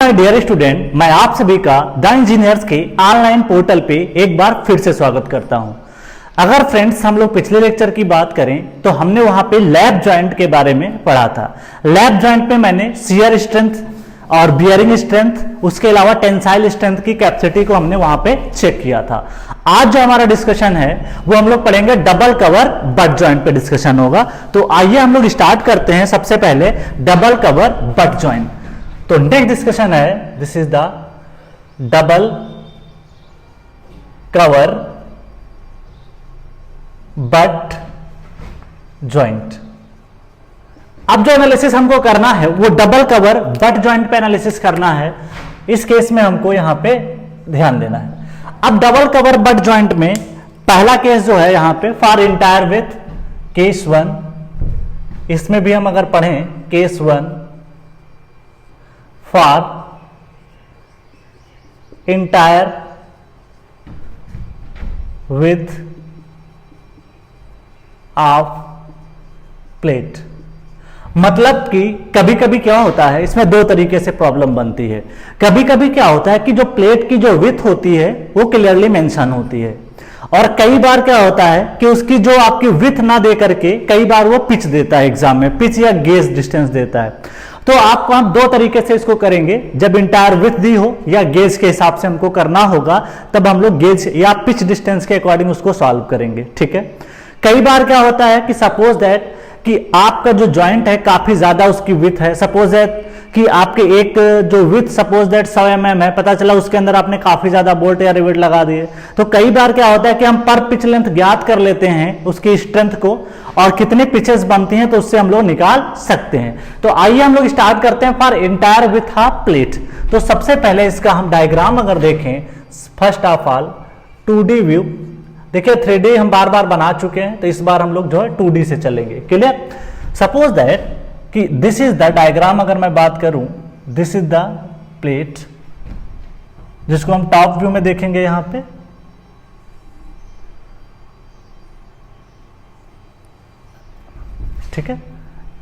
My dear student, मैं आप सभी का द इंजीनियर्स के ऑनलाइन पोर्टल पे एक बार फिर से स्वागत करता हूं। अगर फ्रेंड्स हम लोग पिछले लेक्चर की बात करें तो हमने वहां पे लैप जॉइंट के बारे में पढ़ा था। लैप जॉइंट पे मैंने शियर स्ट्रेंथ और बियरिंग स्ट्रेंथ, उसके अलावा टेंसाइल स्ट्रेंथ की कैपेसिटी को हमने वहां पे चेक किया था। आज जो हमारा डिस्कशन है वो हम लोग पढ़ेंगे डबल कवर बट जॉइंट पे डिस्कशन होगा। तो आइए हम लोग स्टार्ट करते हैं सबसे पहले डबल कवर बट जॉइंट। तो नेक्स्ट डिस्कशन है, this is the double cover butt joint. अब जो एनालिसिस हमको करना है वो डबल कवर बट जॉइंट पे एनालिसिस करना है। इस केस में हमको यहां पे ध्यान देना है। अब डबल कवर बट जॉइंट में पहला केस जो है यहां पे फॉर इंटायर विथ केस 1, इसमें भी हम अगर पढ़ें case 1 for entire width of plate, मतलब कि कभी कभी क्या होता है, इसमें दो तरीके से प्रॉब्लम बनती है। कभी कभी क्या होता है कि जो प्लेट की जो विड्थ होती है वो क्लियरली मेंशन होती है, और कई बार क्या होता है कि उसकी जो आपकी विड्थ ना दे करके कई बार वो पिच देता है, एग्जाम में पिच या गेज डिस्टेंस देता है। तो आपको हम दो तरीके से इसको करेंगे, जब इंटायर विड्थ दी हो या गेज के हिसाब से हमको करना होगा तब हम लोग गेज या पिच डिस्टेंस के अकॉर्डिंग उसको सॉल्व करेंगे। ठीक है, कई बार क्या होता है कि सपोज दैट कि आपका जो जॉइंट है काफी ज्यादा उसकी विड्थ है, सपोज दैट कि आपके एक जो विड्थ सपोज दैट 100 mm है, पता चला उसके अंदर आपने काफी ज्यादा बोल्ट या रिवेट लगा दिए। तो कई बार क्या होता है कि हम पर पिच लेंथ ज्ञात कर लेते हैं उसकी स्ट्रेंथ को, और कितने पिचेस बनती हैं तो उससे हम लोग निकाल सकते हैं। तो आइए हम लोग स्टार्ट करते हैं for entire with a plate. तो सबसे पहले इसका हम डायग्राम अगर देखें, first of all 2D view. देखिए 3D हम बार बार बना चुके हैं, तो इस बार हम लोग जो है 2D से चलेंगे। क्लियर? सपोज दैट कि दिस इज द डायग्राम, अगर मैं बात करूं दिस इज द प्लेट, जिसको हम टॉप व्यू में देखेंगे यहां पे। ठीक है,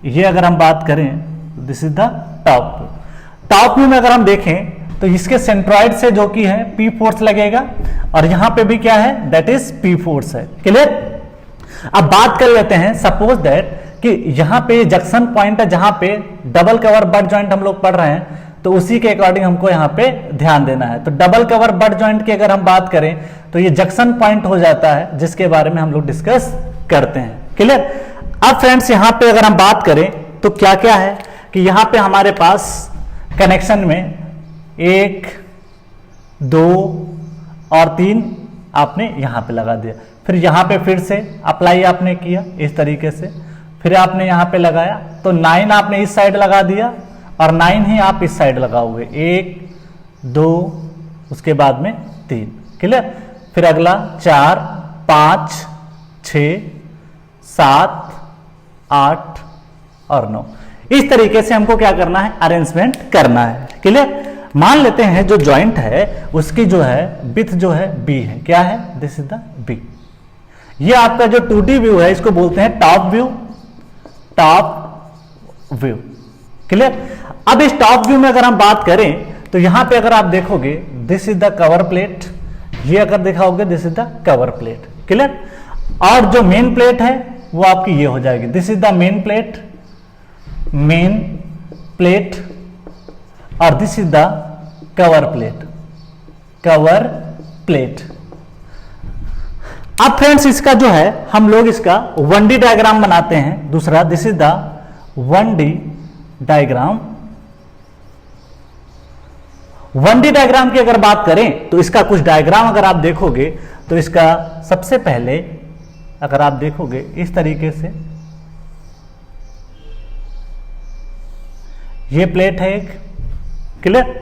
ये अगर हम बात करें this is the top view में अगर हम देखें तो इसके सेंट्रॉइड से जो कि है P फोर्स लगेगा, और यहां पे भी क्या है, दैट इज P फोर्स है। क्लियर? अब बात कर लेते हैं, सपोज दैट कि यहां पे जंक्शन पॉइंट है जहां पे डबल कवर बट जॉइंट हम लोग पढ़ रहे हैं, तो उसी के अकॉर्डिंग हमको यहां पे ध्यान देना है। तो डबल कवर बट जॉइंट की अगर हम बात करें तो ये जंक्शन पॉइंट हो जाता है, जिसके बारे में हम लोग डिस्कस करते हैं। क्लियर? अब फ्रेंड्स यहां पे अगर हम बात करें तो क्या क्या है कि यहां पे हमारे पास कनेक्शन में 1, 2 और 3 आपने यहां पे लगा दिया, फिर यहां पे फिर से अप्लाई आपने किया इस तरीके से, फिर आपने यहां पे लगाया, तो 9 आपने इस साइड लगा दिया और 9 ही आप इस साइड लगाओगे, 1, 2, उसके बाद में 3। क्लियर? फिर अगला 4, 5, 6, 7, 8 और 9। इस तरीके से हमको क्या करना है, अरेंजमेंट करना है। क्लियर? मान लेते हैं जो जॉइंट है उसकी जो है विड्थ जो है B है, क्या है, दिस इज द B। ये आपका जो 2D व्यू है इसको बोलते हैं top view, top view. Clear? अब इस टॉप व्यू में अगर हम बात करें तो यहां पे अगर आप देखोगे this is the cover plate, ये अगर दिखाओगे this is the cover plate. Clear? और जो मेन प्लेट है वो आपकी ये हो जाएगी, this is the main plate, main plate, और this is the cover plate, cover plate. अब फ्रेंड्स इसका जो है हम लोग इसका 1D डायग्राम बनाते हैं। दूसरा, this is the 1D diagram. 1D diagram की अगर बात करें तो इसका कुछ डायग्राम अगर आप देखोगे तो इसका सबसे पहले अगर आप देखोगे इस तरीके से, ये प्लेट है एक। क्लियर?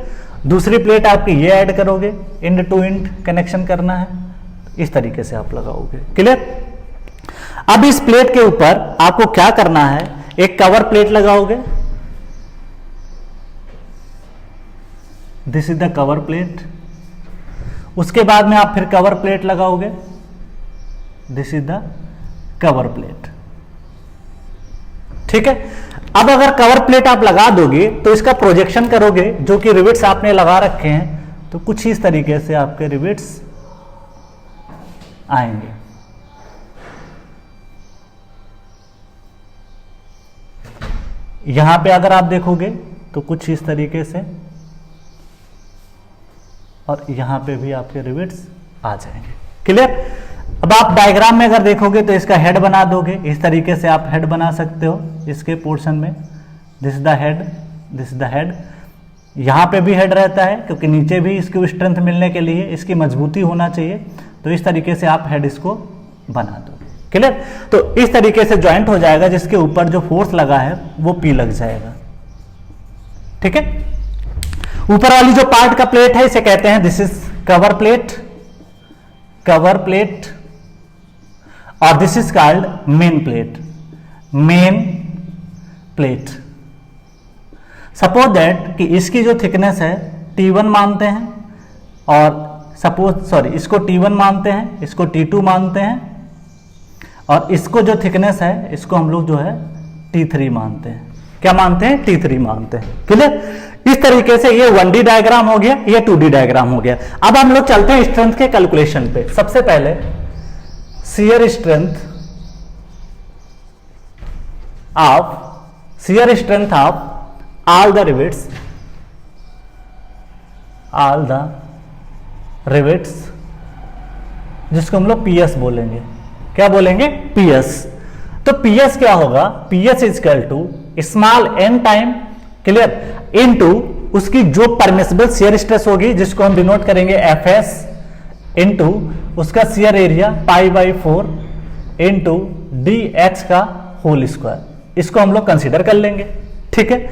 दूसरी प्लेट आपकी ये ऐड करोगे, इंड टू इंड कनेक्शन करना है, इस तरीके से आप लगाओगे। क्लियर? अब इस प्लेट के ऊपर आपको क्या करना है, एक कवर प्लेट लगाओगे, this is the cover plate. उसके बाद में आप फिर कवर प्लेट लगाओगे, this is the cover plate. ठीक है। अब अगर कवर प्लेट आप लगा दोगे तो इसका प्रोजेक्शन करोगे, जो कि रिवेट्स आपने लगा रखे हैं, तो कुछ इस तरीके से आपके रिवेट्स आएंगे। यहां पे अगर आप देखोगे तो कुछ इस तरीके से, और यहां पे भी आपके रिवेट्स आ जाएंगे। क्लियर? अब आप डायग्राम में अगर देखोगे तो इसका हेड बना दोगे, इस तरीके से आप हेड बना सकते हो इसके पोर्शन में। This is the head, this is the head. यहां पे भी हेड रहता है क्योंकि नीचे भी इसकी स्ट्रेंथ मिलने के लिए इसकी मजबूती होना चाहिए, तो इस तरीके से आप हेड इसको बना दो। क्लियर? तो इस तरीके से ज्वाइंट हो जाएगा, जिसके ऊपर जो फोर्स लगा है वो P लग जाएगा। ठीक है? ऊपर वाली जो पार्ट का प्लेट है इसे कहते हैं this is cover plate, cover plate, और this is called main plate, main plate. Suppose that कि इसकी जो थिकनेस है T1 मानते हैं, और इसको T1 मानते हैं, इसको T2 मानते हैं, और इसको जो थिकनेस है इसको हम लोग जो है T3 मानते हैं। क्या मानते हैं? T3 मानते हैं। क्लियर? इस तरीके से ये 1D डायग्राम हो गया, ये 2D डायग्राम हो गया। अब हम लोग चलते हैं स्ट्रेंथ के कैलकुलेशन पे। सबसे पहले shear strength of all the rivets, जिसको हम लोग PS बोलेंगे। क्या बोलेंगे? PS। तो PS क्या होगा? PS equal to small n time, clear, into उसकी जो परमिसिबल शियर स्ट्रेस होगी, जिसको हम डिनोट करेंगे FS, इनटू उसका शियर एरिया π/4 इनटू DH का होल स्क्वायर। इसको हम लोग कंसीडर कर लेंगे। ठीक है?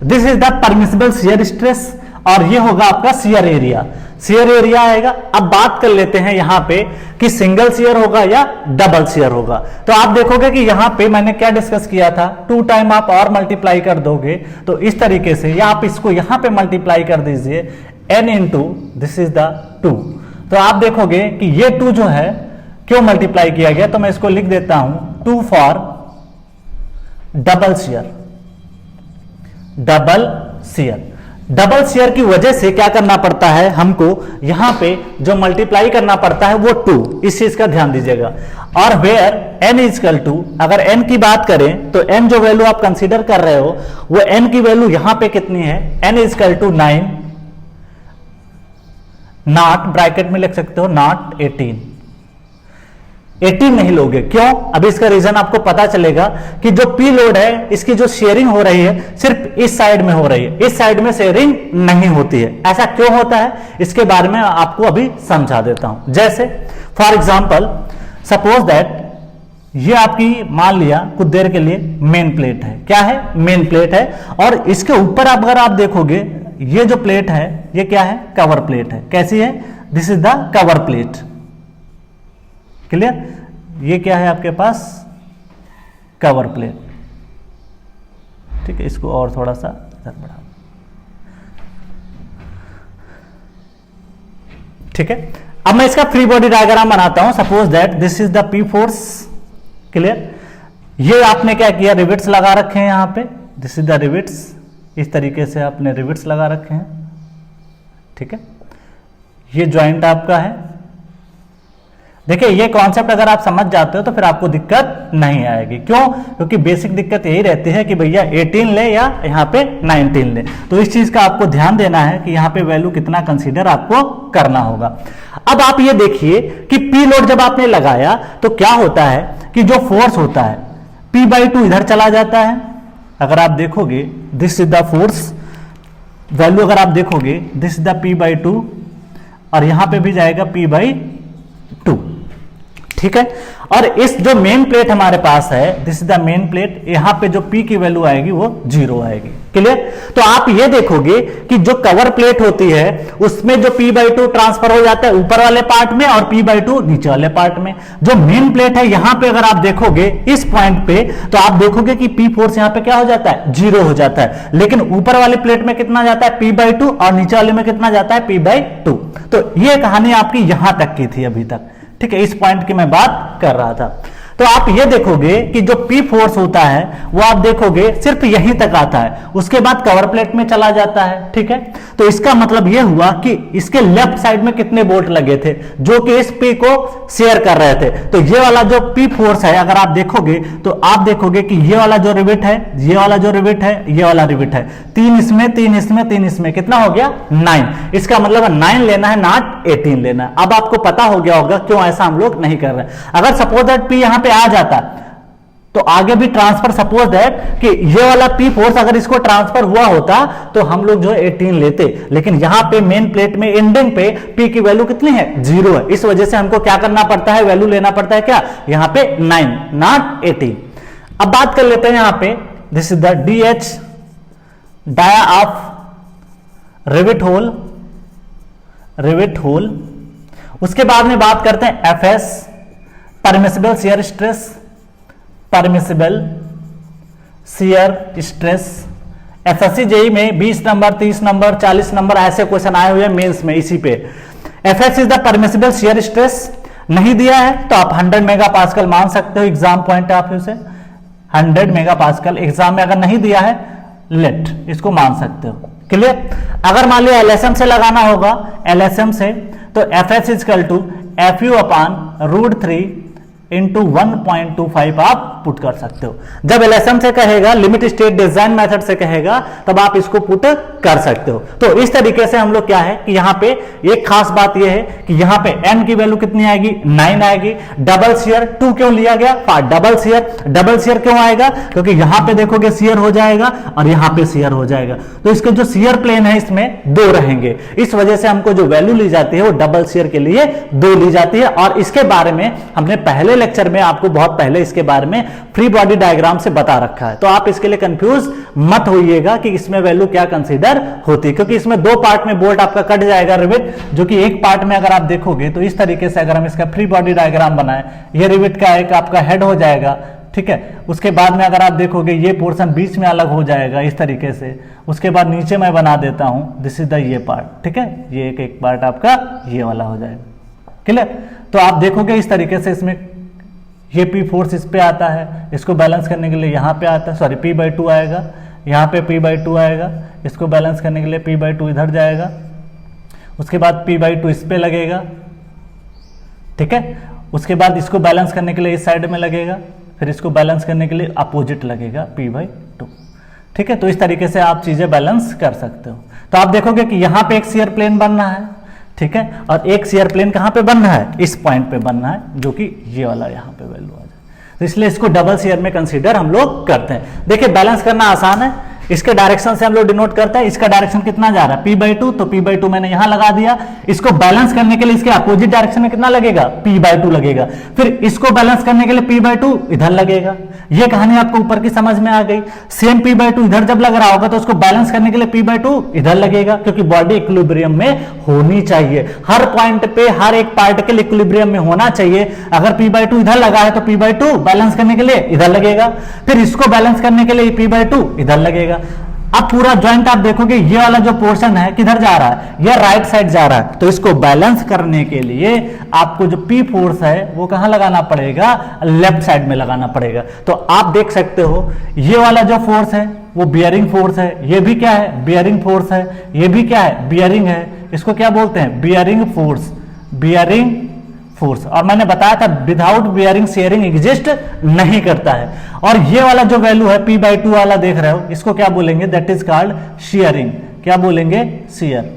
This is the permissible shear stress, और ये होगा आपका शियर एरिया। शियर एरिया आएगा। अब बात कर लेते हैं यहां पे कि सिंगल शियर होगा या डबल शियर होगा। तो आप देखोगे कि यहां पे मैंने क्या डिस्कस किया था, 2 टाइम आप और मल्टीप्लाई कर दोगे तो इस तरीके से, या आप इसको यहां पे मल्टीप्लाई कर दीजिए n into this is the 2। तो आप देखोगे कि ये 2 जो है क्यों मल्टीप्लाई किया गया, तो मैं इसको लिख देता हूं 2 for double shear. Double shear, double share की वजह से क्या करना पड़ता है हमको, यहां पे जो मल्टीप्लाई करना पड़ता है वो 2, इस चीज का ध्यान दीजिएगा। और वेयर n इजकल टू, अगर n की बात करें तो n जो वैल्यू आप कंसीडर कर रहे हो वो n की वैल्यू यहां पे कितनी है, n equal to 9, not bracket में लिख सकते हो नॉट 18 नहीं लोगे। क्यों? अभी इसका रीजन आपको पता चलेगा कि जो P लोड है इसकी जो शेयरिंग हो रही है सिर्फ इस साइड में हो रही है, इस साइड में शेयरिंग नहीं होती है। ऐसा क्यों होता है इसके बारे में आपको अभी समझा देता हूं। जैसे फॉर एग्जांपल सपोज दैट ये आपकी मान लिया कुछ देर के लिए मेन प्लेट है। क्या है? मेन प्लेट है। और इसके ऊपर अगर आप देखोगे ये जो प्लेट है ये क्या है? कवर प्लेट है। कैसी है? This is the cover plate. Clear? ये क्या है आपके पास? Cover plate. ठीक है, इसको और थोड़ा सा इधर बढ़ा। ठीक है, अब मैं इसका फ्री बॉडी डायग्राम बनाता हूं। Suppose that this is the P force. Clear? ये आपने क्या किया? रिवेट्स लगा रखे हैं यहां पे। This is the rivets. इस तरीके से आपने रिवेट्स लगा रखे हैं। ठीक है, ये जॉइंट आपका है। देखिए ये कॉन्सेप्ट अगर आप समझ जाते हो तो फिर आपको दिक्कत नहीं आएगी। क्यों? क्योंकि बेसिक दिक्कत यही रहती है कि भैया 18 ले या यहाँ पे 19 ले। तो इस चीज का आपको ध्यान देना है कि यहाँ पे वैल्यू कितना कंसीडर आपको करना होगा। अब आप ये देखिए कि P लोड जब आपने लगाया तो क्या होता है कि जो फोर्स होता है P/2 इधर चला जाता है। अगर आप देखोगे this is the force value, अगर आप देखोगे दिस इज द P/2 और यहां पे भी जाएगा P/2। ठीक है, और इस जो मेन प्लेट हमारे पास है this is the main plate, यहां पे जो P की वैल्यू आएगी वो 0 आएगी। क्लियर? तो आप ये देखोगे कि जो कवर प्लेट होती है उसमें जो P/2 ट्रांसफर हो जाता है ऊपर वाले पार्ट में और P/2 नीचे वाले पार्ट में। जो मेन प्लेट है यहां पे अगर आप देखोगे इस पॉइंट पे तो आप देखोगे कि P फोर्स यहां पे क्या हो जाता है? 0 हो जाता है। लेकिन ऊपर वाले प्लेट में कितना जाता है? P/2, और नीचे वाले में कितना जाता है? P/2। तो ये कहानी आपकी यहां तक की थी अभी तक। ठीक है, इस पॉइंट की मैं बात कर रहा था। तो आप ये देखोगे कि जो P फोर्स होता है वो आप देखोगे सिर्फ यहीं तक आता है, उसके बाद कवर प्लेट में चला जाता है। ठीक है, तो इसका मतलब ये हुआ कि इसके लेफ्ट साइड में कितने बोल्ट लगे थे जो कि इस P को शेयर कर रहे थे। तो ये वाला जो P फोर्स है अगर आप देखोगे तो आप देखोगे कि ये वाला जो रिवेट है, ये वाला जो रिवेट है, ये वाला रिवेट है, 3 इसमें 3 इसमें 3 इसमें, कितना हो गया 9। इसका मतलब 9 लेना है, नॉट 18 लेना है। अब आपको पता हो गया होगा क्यों ऐसा हम लोग नहीं कर रहे। अगर सपोज दैट P यहां पे आ जाता तो आगे भी ट्रांसफर, सपोज दैट कि ये वाला P फोर्स अगर इसको ट्रांसफर हुआ होता तो हम लोग जो 18 लेते, लेकिन यहां पे मेन प्लेट में एंडिंग पे P की वैल्यू कितनी है 0 है। इस वजह से हमको क्या करना पड़ता है, वैल्यू लेना पड़ता है क्या, यहां पे 9 नॉट 18। अब बात कर लेते हैं यहां पे, this is the DH dia of rivet hole. उसके बाद में बात करते हैं FS permissible shear stress, permissible shear stress. SSC JE में 20 नंबर 30 नंबर 40 नंबर ऐसे क्वेश्चन आए हुए हैं मेंस में इसी पे। FS is the permissible shear stress, नहीं दिया है तो आप 100 मेगापास्कल मान सकते हो, एग्जाम पॉइंट ऑफ व्यू से 100 मेगापास्कल एग्जाम में अगर नहीं दिया है लेट इसको मान सकते हो। क्लियर। अगर मान लिया एलएसएम से लगाना होगा, एलएसएम से, तो FS equal to F U upon √3 into 1.25 आप पुट कर सकते हो। जब एलएसएम से कहेगा, लिमिट स्टेट डिजाइन मेथड से कहेगा, तब आप इसको पुट कर सकते हो। तो इस तरीके से हम लोग क्या है कि यहां पे एक खास बात यह है कि यहां पे n की वैल्यू कितनी आएगी 9 आएगी। डबल शेयर 2 क्यों लिया गया, डबल शेयर क्यों आएगा, क्योंकि यहां पे देखोगे शेयर हो जाएगा और यहां पे शेयर हो जाएगा, तो इसके जो शेयर प्लेन है इसमें 2 रहेंगे। इस वजह से हमको जो वैल्यू ली जाती है वो डबल शेयर के लिए 2 ली जाती है। और इसके बारे में हमने पहले लेक्चर में आपको बहुत पहले इसके बारे में फ्री बॉडी डायग्राम से बता रखा है, तो आप इसके लिए कंफ्यूज मत होइएगा कि इसमें वैल्यू क्या कंसीडर होती है, क्योंकि इसमें 2 पार्ट में बोल्ट आपका कट जाएगा रिवेट, जो कि एक पार्ट में अगर आप देखोगे तो इस तरीके से अगर हम इसका फ्री बॉडी डायग्राम बनाए, ये रिवेट का एक आपका हेड हो जाएगा। ठीक है, उसके बाद में अगर आप देखोगे ये पोर्शन बीच में अलग हो जाएगा इस तरीके से। उसके बाद नीचे मैं बना देता हूं, दिस इज द ये पार्ट। ठीक है, ये एक पार्ट आपका ये वाला हो जाएगा। क्लियर। तो आप देखोगे इस तरीके से इसमें ये P फोर्स इस पे आता है, इसको बैलेंस करने के लिए यहाँ पे आता है, सॉरी P/2 आएगा, यहाँ पे P/2 आएगा, इसको बैलेंस करने के लिए P/2 इधर जाएगा, उसके बाद P/2 इस पे लगेगा। ठीक है, उसके बाद इसको बैलेंस करने के लिए इस साइड में लगेगा, फिर इसको बैलेंस करने के लिए अपोजिट लगेगा P/2। ठीक है, तो इस तरीके से आप चीजें बैलेंस कर सकते हो। तो आप देखोगे कि यहाँ पे एक शेयर प्लेन बन रहा है, ठीक है, और एक शेयर प्लेन कहां पे बन रहा है, इस पॉइंट पे बन रहा है, जो कि ये वाला यहां पे वैल्यू आ जाए। तो इसलिए इसको डबल शेयर में कंसीडर हम लोग करते हैं। देखिए बैलेंस करना आसान है, इसके डायरेक्शन से हम लोग डिनोट करते हैं। इसका डायरेक्शन कितना जा रहा है P/2, तो P/2 मैंने यहां लगा दिया। इसको बैलेंस करने के लिए इसके अपोजिट डायरेक्शन में कितना लगेगा P/2 लगेगा, फिर इसको बैलेंस करने के लिए P/2 इधर लगेगा। ये कहानी आपको ऊपर की समझ में आ गई। सेम P/2 इधर जब लग रहा होगा तो उसको बैलेंस करने के लिए P/2 इधर लगेगा, क्योंकि बॉडी इक्विलिब्रियम में होनी चाहिए। हर पॉइंट पे हर एक पार्टिकल इक्विलिब्रियम में होना चाहिए। अगर P/2 इधर लगा है तो P/2 बैलेंस करने के लिए इधर लगेगा, फिर इसको बैलेंस करने के लिए P/2 इधर लगेगा। अब पूरा जॉइंट आप देखोगे ये वाला जो पोर्शन है किधर जा रहा है, ये राइट साइड जा रहा है, तो इसको बैलेंस करने के लिए आपको जो P फोर्स है वो कहां लगाना पड़ेगा, लेफ्ट साइड में लगाना पड़ेगा। तो आप देख सकते हो ये वाला जो फोर्स है वो बियरिंग फोर्स है, ये भी क्या है बियरिंग फोर्स है, ये भी क्या है बियरिंग है। इसको क्या बोलते हैं बियरिंग फोर्स, बियरिंग फोर्स। और मैंने बताया था विदाउट बियरिंग शेयरिंग एग्जिस्ट नहीं करता है। और ये वाला जो वैल्यू है P/2 वाला देख रहे हो, इसको क्या बोलेंगे, दैट इज कॉल्ड शेयरिंग। क्या बोलेंगे, शेयर,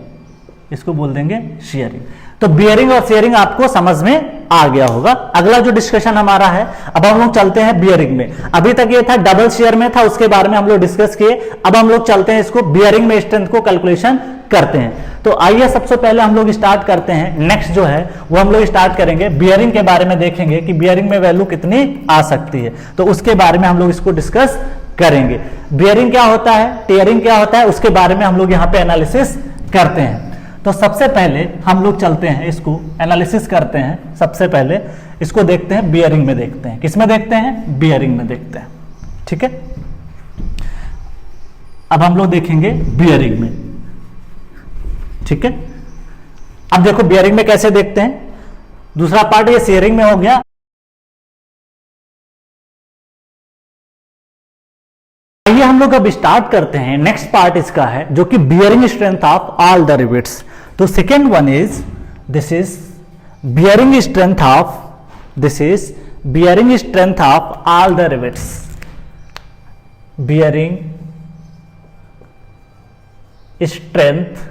इसको बोल देंगे शेयरिंग। तो बियरिंग और शेयरिंग आपको समझ में आ गया होगा। अगला जो डिस्कशन हमारा है, अब हम लोग चलते हैं बियरिंग में। अभी तक ये था डबल शेयर में था, उसके बारे में हम लोग डिस्कस किए। अब हम लोग चलते हैं इसको बियरिंग में स्ट्रेंथ को कैलकुलेशन करते हैं। तो आइए सबसे पहले हम लोग स्टार्ट करते हैं। नेक्स्ट जो है वो हम लोग स्टार्ट करेंगे बियरिंग के बारे में, देखेंगे कि बियरिंग में वैल्यू कितनी आ सकती है, तो उसके बारे में हम लोग इसको डिस्कस करेंगे। बियरिंग क्या होता है, टेयरिंग क्या होता है, उसके बारे में हम लोग यहाँ पे एनालिसिस करते हैं। तो सबसे पहले हम लोग चलते हैं, इसको एनालिसिस करते हैं। सबसे पहले इसको देखते हैं बियरिंग में, देखते हैं किसमें देखते हैं, बियरिंग में देखते हैं। ठीक है, अब हम लोग देखेंगे बियरिंग में। ठीक है, अब देखो बियरिंग में कैसे देखते हैं। दूसरा पार्ट ये शेयरिंग में हो गया। हम लोग अब स्टार्ट करते हैं, नेक्स्ट पार्ट इसका है जो कि bearing strength of all the rivets. तो second one is this is bearing strength of, this is bearing strength of all the rivets, bearing strength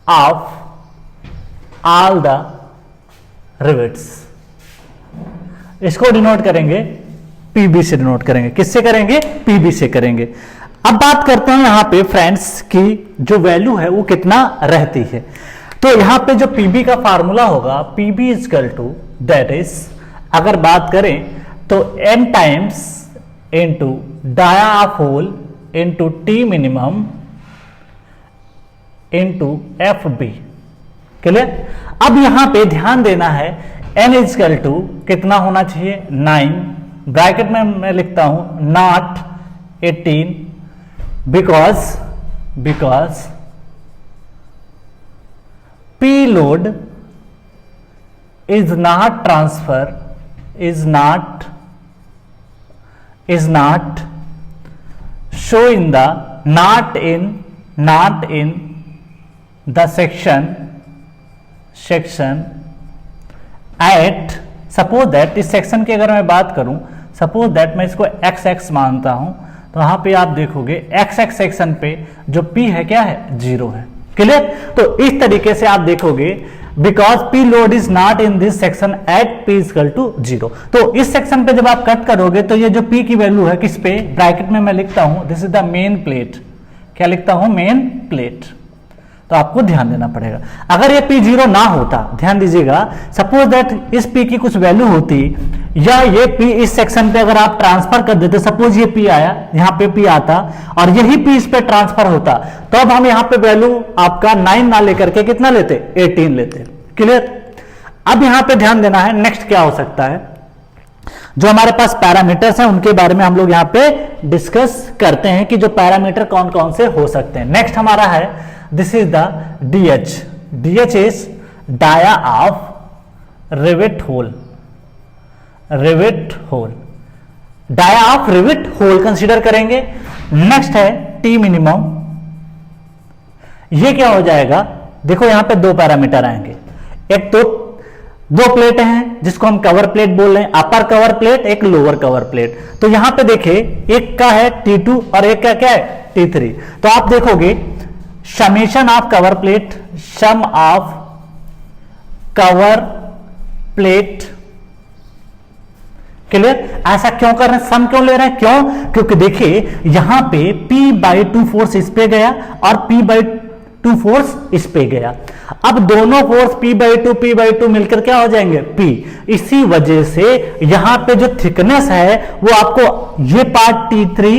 of all the rivets. इसको denote करेंगे PB से, denote करेंगे, किससे करेंगे? PB से करेंगे। अब बात करते हैं यहां पे फ्रेंड्स की जो वैल्यू है वो कितना रहती है। तो यहां पे जो पीबी का फार्मूला होगा, PB equal to that is, अगर बात करें तो n times into dia of hole into T minimum into F B. Clear? अब यहां पे ध्यान देना है n इजकल टू कितना होना चाहिए? 9, ब्रैकेट में मैं लिखता हूं not 18 because P load is not transfer, is not show in the, not in the section at, suppose that इस सेक्शन की अगर मैं बात करूं, सपोज दैट मैं इसको XX मानता हूं, तो वहां पे आप देखोगे XX सेक्शन पे जो P है क्या है? 0 है। क्लियर? तो इस तरीके से आप देखोगे because P load is not in this section at P equal to 0। तो इस सेक्शन पे जब आप कट करोगे तो ये जो P की वैल्यू है किस पे? ब्रैकेट में मैं लिखता हूं this is the main plate. क्या लिखता हूं? Main plate. तो आपको ध्यान देना पड़ेगा। अगर ये P 0 ना होता, ध्यान दीजिएगा, सपोज दैट इस P की कुछ वैल्यू होती या ये P इस सेक्शन पे अगर आप ट्रांसफर कर देते, सपोज ये P आया, यहां पे P आता और यही P इस पे ट्रांसफर होता, तो अब हम यहां पे वैल्यू आपका 9 ना लेकर के कितना लेते? 18 लेते। क्लियर? अब यहां पे ध्यान देना है नेक्स्ट क्या हो सकता है। जो हमारे पास पैरामीटर्स हैं उनके बारे में हम लोग यहां पे डिस्कस करते हैं कि जो पैरामीटर कौन कौन से हो सकते हैं। नेक्स्ट हमारा है this is the DH। DH is dia of rivet hole, rivet hole, dia of rivet hole consider करेंगे। नेक्स्ट है T मिनिमम। ये क्या हो जाएगा? देखो यहां पे दो पैरामीटर आएंगे, एक तो दो प्लेट हैं जिसको हम कवर प्लेट बोल रहे हैं, अपर कवर प्लेट, एक लोअर कवर प्लेट। तो यहां पे देखिए एक का है T2 और एक का क्या है? T3। तो आप देखोगे summation of cover plate, sum of cover plate. Clear? ऐसा क्यों कर रहे हैं? सम क्यों ले रहे हैं? क्यों? क्योंकि देखिए यहां पे P/2 फोर्स इस पे गया और P/2 फोर्स इस पे गया। अब दोनों फोर्स P/2 मिलकर क्या हो जाएंगे? P। इसी वजह से यहां पे जो थिकनेस है वो आपको ये पार्ट T3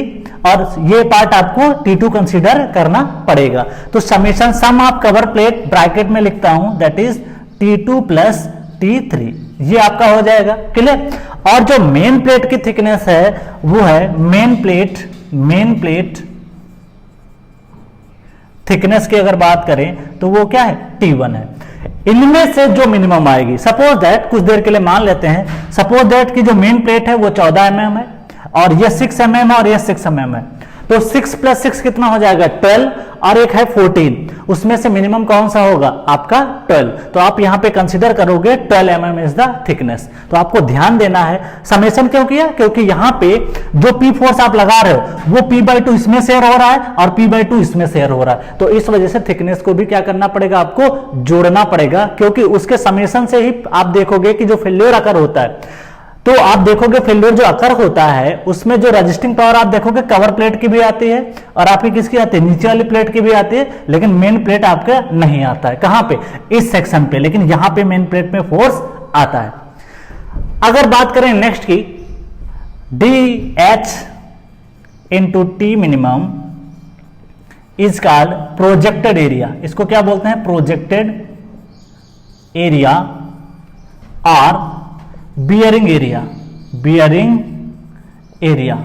और ये पार्ट आपको T2 कंसीडर करना पड़ेगा। तो summation sum of cover plate bracket में लिखता हूं that is T2 plus T3, ये आपका हो जाएगा। क्लियर? और जो मेन प्लेट की थिकनेस है वो है मेन प्लेट थिकनेस की अगर बात करें तो वो क्या है? T1 है। इनमें से जो मिनिमम आएगी, सपोज दैट कुछ देर के लिए मान लेते हैं, सपोज दैट की जो मेन प्लेट है वो 14 mm है और ये 6 mm है और ये 6 mm है, तो 6 + 6 कितना हो जाएगा? 12 और एक है 14, उसमें से मिनिमम कौन सा होगा? आपका 12। तो आप यहां पे कंसीडर करोगे 12 mm इज द थिकनेस। तो आपको ध्यान देना है। समेशन क्यों किया? क्योंकि यहां पे जो P फोर्स आप लगा रहे हो वो P/2 इसमें शेयर हो रहा है और P/2 इसमें शेयर हो रहा है, तो इस वजह से थिकनेस को भी क्या करना पड़ेगा? आपको जोड़ना पड़ेगा, क्योंकि उसके समेशन से ही आप देखोगे कि जो फेल्योर अकर होता है, तो आप देखोगे फेल्योर जो अकर होता है उसमें जो रजिस्टिंग पावर आप देखोगे कवर प्लेट की भी आती है और आपकी किसकी आती है? नीचे वाली प्लेट की भी आती है, लेकिन मेन प्लेट आपका नहीं आता है। कहां पे? इस सेक्शन पे, लेकिन यहां पे मेन प्लेट में फोर्स आता है। अगर बात करें नेक्स्ट की, DH into T minimum is called projected area. इसको क्या बोलते हैं? प्रोजेक्टेड एरिया और बियरिंग एरिया।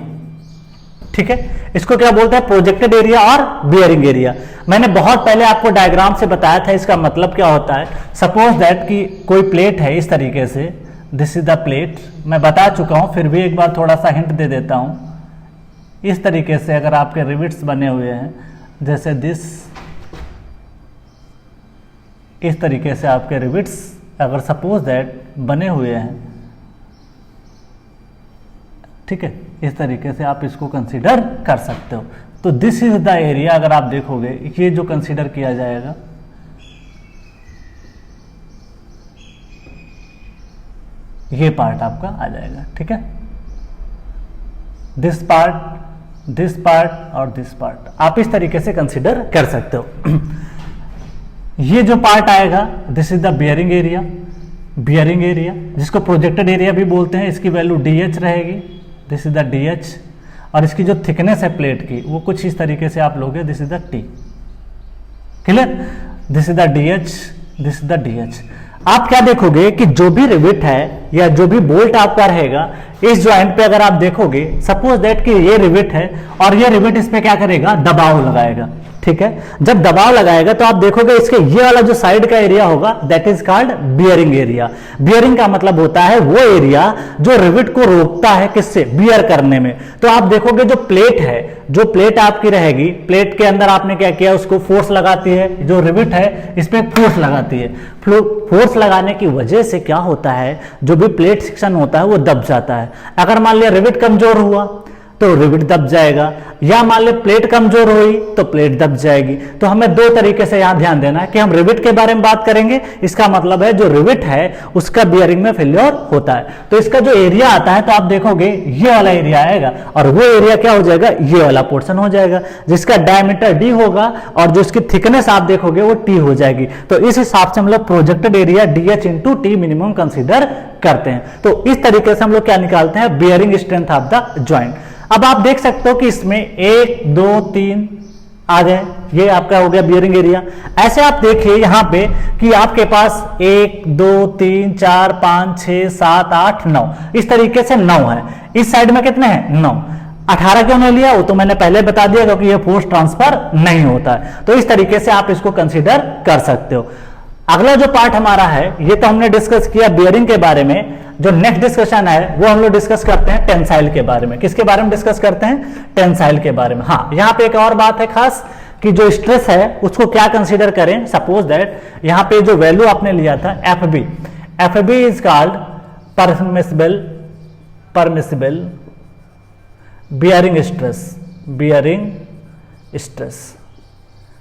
ठीक है, इसको क्या बोलते हैं? प्रोजेक्टेड एरिया और बियरिंग एरिया। मैंने बहुत पहले आपको डायग्राम से बताया था इसका मतलब क्या होता है। सपोज दैट कि कोई प्लेट है इस तरीके से, दिस इज द प्लेट, मैं बता चुका हूं, फिर भी एक बार थोड़ा सा हिंट दे देता हूं। इस तरीके से अगर आपके रिविट्स बने हुए हैं, जैसे दिस, इस तरीके से आपके रिविट्स अगर सपोज दैट बने हुए हैं, ठीक है, इस तरीके से आप इसको कंसीडर कर सकते हो। तो दिस इज द एरिया, अगर आप देखोगे ये जो कंसीडर किया जाएगा, ये पार्ट आपका आ जाएगा, ठीक है, दिस पार्ट और दिस पार्ट आप इस तरीके से कंसीडर कर सकते हो। ये जो पार्ट आएगा this is the bearing area, bearing area जिसको प्रोजेक्टेड एरिया भी बोलते हैं, इसकी वैल्यू DH रहेगी, दिस इज द DH, और इसकी जो थिकनेस है प्लेट की वो कुछ इस तरीके से आप लोगे, this is the T, clear, this is the DH, this is the DH। आप क्या देखोगे कि जो भी रिविट है या जो भी बोल्ट आपका रहेगा, इस ज्वाइंट पे अगर आप देखोगे, सपोज दैट कि ये रिविट है और ये रिविट इस पे क्या करेगा, दबाव लगाएगा, ठीक है। जब दबाव लगाएगा तो आप देखोगे इसके ये वाला जो साइड का एरिया होगा that is called bearing area. Bearing का मतलब होता है वो एरिया जो रिविट को रोकता है किससे, बियर करने में। तो आप देखोगे जो प्लेट है, जो प्लेट आपकी रहेगी, प्लेट के अंदर आपने क्या किया, उसको फोर्स लगाती है, जो रिविट है इस पे फोर्स लगाती है। फोर्स लगाने की वजह से क्या होता है, जो भी प्लेट सेक्शन होता है वो दब जाता है। अगर मान लिया रिविट कमजोर हुआ तो रिविट दब जाएगा, या मान लो प्लेट कमजोर हुई तो प्लेट दब जाएगी। तो हमें दो तरीके से यहां ध्यान देना है कि हम रिविट के बारे में बात करेंगे, इसका मतलब है जो रिविट है उसका बियरिंग में फेल्योर होता है। तो इसका जो एरिया आता है तो आप देखोगे ये वाला एरिया आएगा और वो एरिया क्या हो जाएगा, ये वाला पोर्शन हो जाएगा, जिसका डायमीटर D होगा और जो इसकी थिकनेस आप देखोगे वो T हो जाएगी। तो इस हिसाब से हम लोग projected area DH into T minimum consider करते हैं। तो इस तरीके से हम लोग क्या निकालते हैं, bearing strength of the joint. अब आप देख सकते हो कि इसमें 1 2 3 आ जाए, ये आपका हो गया बियरिंग एरिया। ऐसे आप देखिए यहां पे कि आपके पास 1 2 3 4 5 6 7 8 9 इस तरीके से 9 है। इस साइड में कितने हैं, 9। 18 क्यों नहीं लिया वो तो मैंने पहले बता दिया, क्योंकि ये फोर्स ट्रांसफर नहीं होता है। तो इस तरीके से आप इसको कंसीडर कर सकते हो। अगला जो पार्ट हमारा है, ये तो हमने डिस्कस किया बियरिंग के बारे में। जो नेक्स्ट डिस्कशन है वो हम लोग डिस्कस करते हैं टेंसाइल के बारे में। किसके बारे में डिस्कस करते हैं, टेंसाइल के बारे में। हाँ, यहाँ पे एक और बात है खास कि जो स्ट्रेस है उसको क्या कंसीडर करें। सपोज दैट यहाँ पे जो वैल्यू आपने लिया था FB is called permissible bearing stress,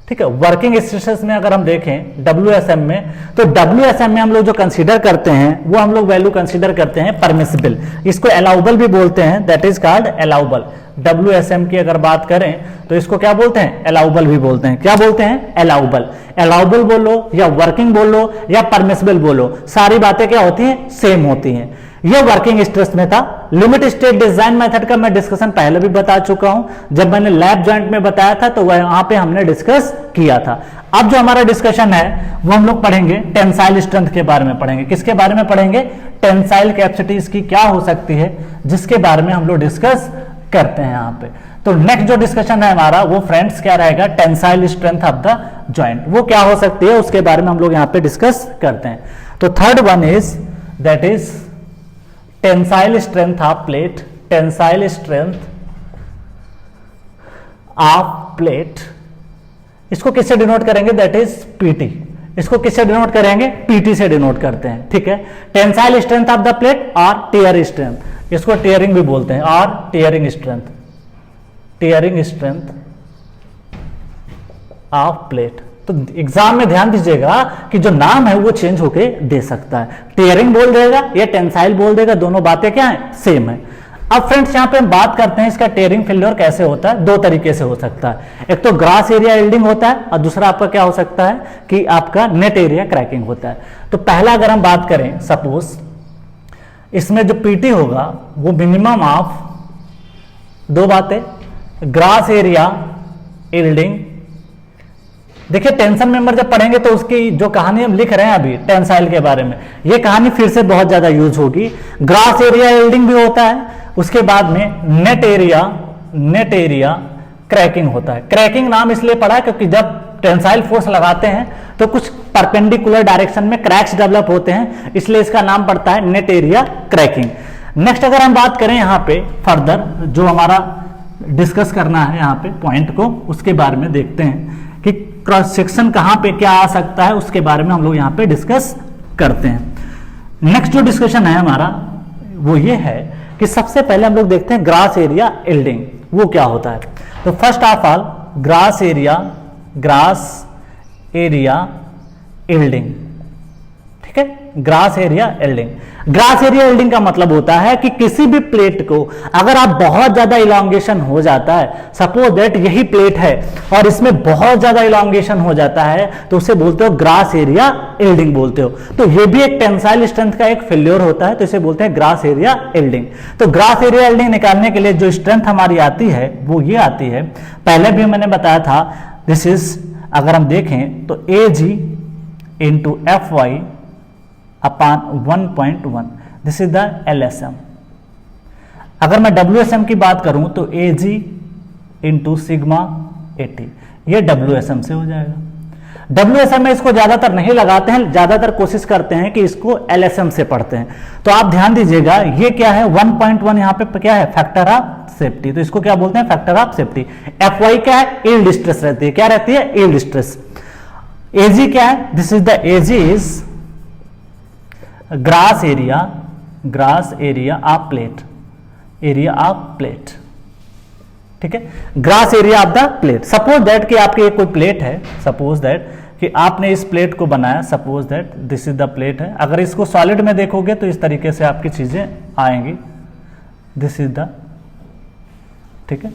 ठीक है। वर्किंग स्ट्रेसेस में अगर हम देखें WSM में, तो WSM में हम लोग जो कंसीडर करते हैं वो हम लोग वैल्यू कंसीडर करते हैं परमिसिबल, इसको अलाउबल भी बोलते हैं, that is called allowable. WSM की अगर बात करें तो इसको क्या बोलते हैं, अलाउबल भी बोलते हैं। क्या बोलते हैं, अलाउबल। अलाउबल बोलो या वर्किंग बोलो या परमिसिबल बोलो, सारी बातें क्या होती हैं, सेम होती हैं। ये वर्किंग स्ट्रेस में था। लिमिट स्टेट डिजाइन मेथड का मैं डिस्कशन पहले भी बता चुका हूं, जब मैंने लैब जॉइंट में बताया था तो वहां पे हमने डिस्कस किया था। अब जो हमारा डिस्कशन है वो हम लोग पढ़ेंगे टेंसाइल स्ट्रेंथ के बारे में पढ़ेंगे। किसके बारे में पढ़ेंगे, टेंसाइल कैपेसिटी इसकी क्या हो सकती है, जिसके बारे में हम लोग डिस्कस करते हैं यहाँ पे। तो नेक्स्ट जो डिस्कशन है हमारा वो फ्रेंड्स क्या रहेगा, tensile strength of the joint, वो क्या हो सकती है उसके बारे में हम लोग यहाँ पे डिस्कस करते हैं। तो third one is that is tensile strength of plate, tensile strength of plate. इसको किससे डिनोट करेंगे, दैट इज PT। इसको किससे डिनोट करेंगे, PT से डिनोट करते हैं, ठीक है। Tensile strength of the plate और टियर स्ट्रेंथ, इसको टियरिंग भी बोलते हैं, और टियरिंग स्ट्रेंथ ऑफ प्लेट। तो एग्जाम में ध्यान दीजिएगा कि जो नाम है वो चेंज होके दे सकता है, टियरिंग बोल देगा या टेंसाइल बोल देगा, दोनों बातें क्या है, सेम है। अब फ्रेंड्स यहाँ पे हम बात करते हैं इसका टियरिंग फेल्योर कैसे होता है। दो तरीके से हो सकता है, एक तो ग्रास एरिया यील्डिंग होता है और दूसरा आपका क्या हो सकता है कि आपका नेट एरिया क्रैकिंग होता है। तो पहला अगर हम बात करें, सपोज इसमें जो PT होगा वो मिनिमम ऑफ दो बातें, ग्रास एरिया यील्डिंग। देखिए टेंशन मेंबर जब पढ़ेंगे तो उसकी जो कहानी हम लिख रहे हैं अभी टेंसाइल के बारे में, ये कहानी फिर से बहुत ज्यादा यूज होगी। ग्रास एरिया यील्डिंग भी होता है, उसके बाद में नेट एरिया क्रैकिंग होता है। क्रैकिंग नाम इसलिए पड़ा है क्योंकि जब टेंसाइल फोर्स लगाते हैं तो कुछ परपेंडिकुलर डायरेक्शन में क्रैक्स डेवलप होते हैं, इसलिए इसका नाम पड़ता है नेट एरिया क्रैकिंग। नेक्स्ट अगर हम बात करें यहाँ पे फर्दर, जो हमारा डिस्कस करना है यहाँ पे पॉइंट को, उसके बारे में देखते हैं कि क्रॉस सेक्शन कहाँ पे क्या आ सकता है, उसके बारे में हम लोग यहाँ पे डिस्कस करते हैं। नेक्स्ट जो डिस्कशन है हमारा वो ये है कि सबसे पहले हम लोग देखते हैं ग्रास एरिया यील्डिंग, वो क्या होता है। तो first of all grass area yielding, ठीक है, grass area yielding. Gross area yielding का मतलब होता है कि किसी भी प्लेट को अगर आप बहुत ज्यादा इलांगेशन हो जाता है, सपोज दैट यही प्लेट है और इसमें बहुत ज्यादा इलांगेशन हो जाता है, तो उसे बोलते हो ग्रास एरिया यील्डिंग बोलते हो। तो ये भी एक टेंसाइल स्ट्रेंथ का एक फेल्योर होता है, तो इसे बोलते हैं ग्रास एरिया यील्डिंग। तो ग्रास एरिया यील्डिंग निकालने के लिए जो स्ट्रेंथ हमारी आती है वो ये आती है, पहले भी मैंने बताया था, दिस इज, अगर हम देखें तो AG into FY upon 1.1, this is the LSM। अगर मैं WSM की बात करूं तो AG इंटू सिग्मा 80, ये WSM से हो जाएगा। WSM में इसको ज्यादातर नहीं लगाते हैं, ज्यादातर कोशिश करते हैं कि इसको LSM से पढ़ते हैं। तो आप ध्यान दीजिएगा, ये क्या है 1.1, यहाँ पे क्या है फैक्टर ऑफ सेफ्टी, तो इसको क्या बोलते हैं फैक्टर ऑफ सेफ्टी। FY क्या है यील्ड स्ट्रेस रहती है, क्या रहती है यील्ड स्ट्रेस। AG क्या है, this is the AG is grass area of plate, ठीक है, grass area of the plate. Suppose that कि आपकी एक कोई प्लेट है, सपोज दैट कि आपने इस प्लेट को बनाया, suppose that this is the plate है। अगर इसको सॉलिड में देखोगे तो इस तरीके से आपकी चीजें आएंगी, दिस इज द, ठीक है,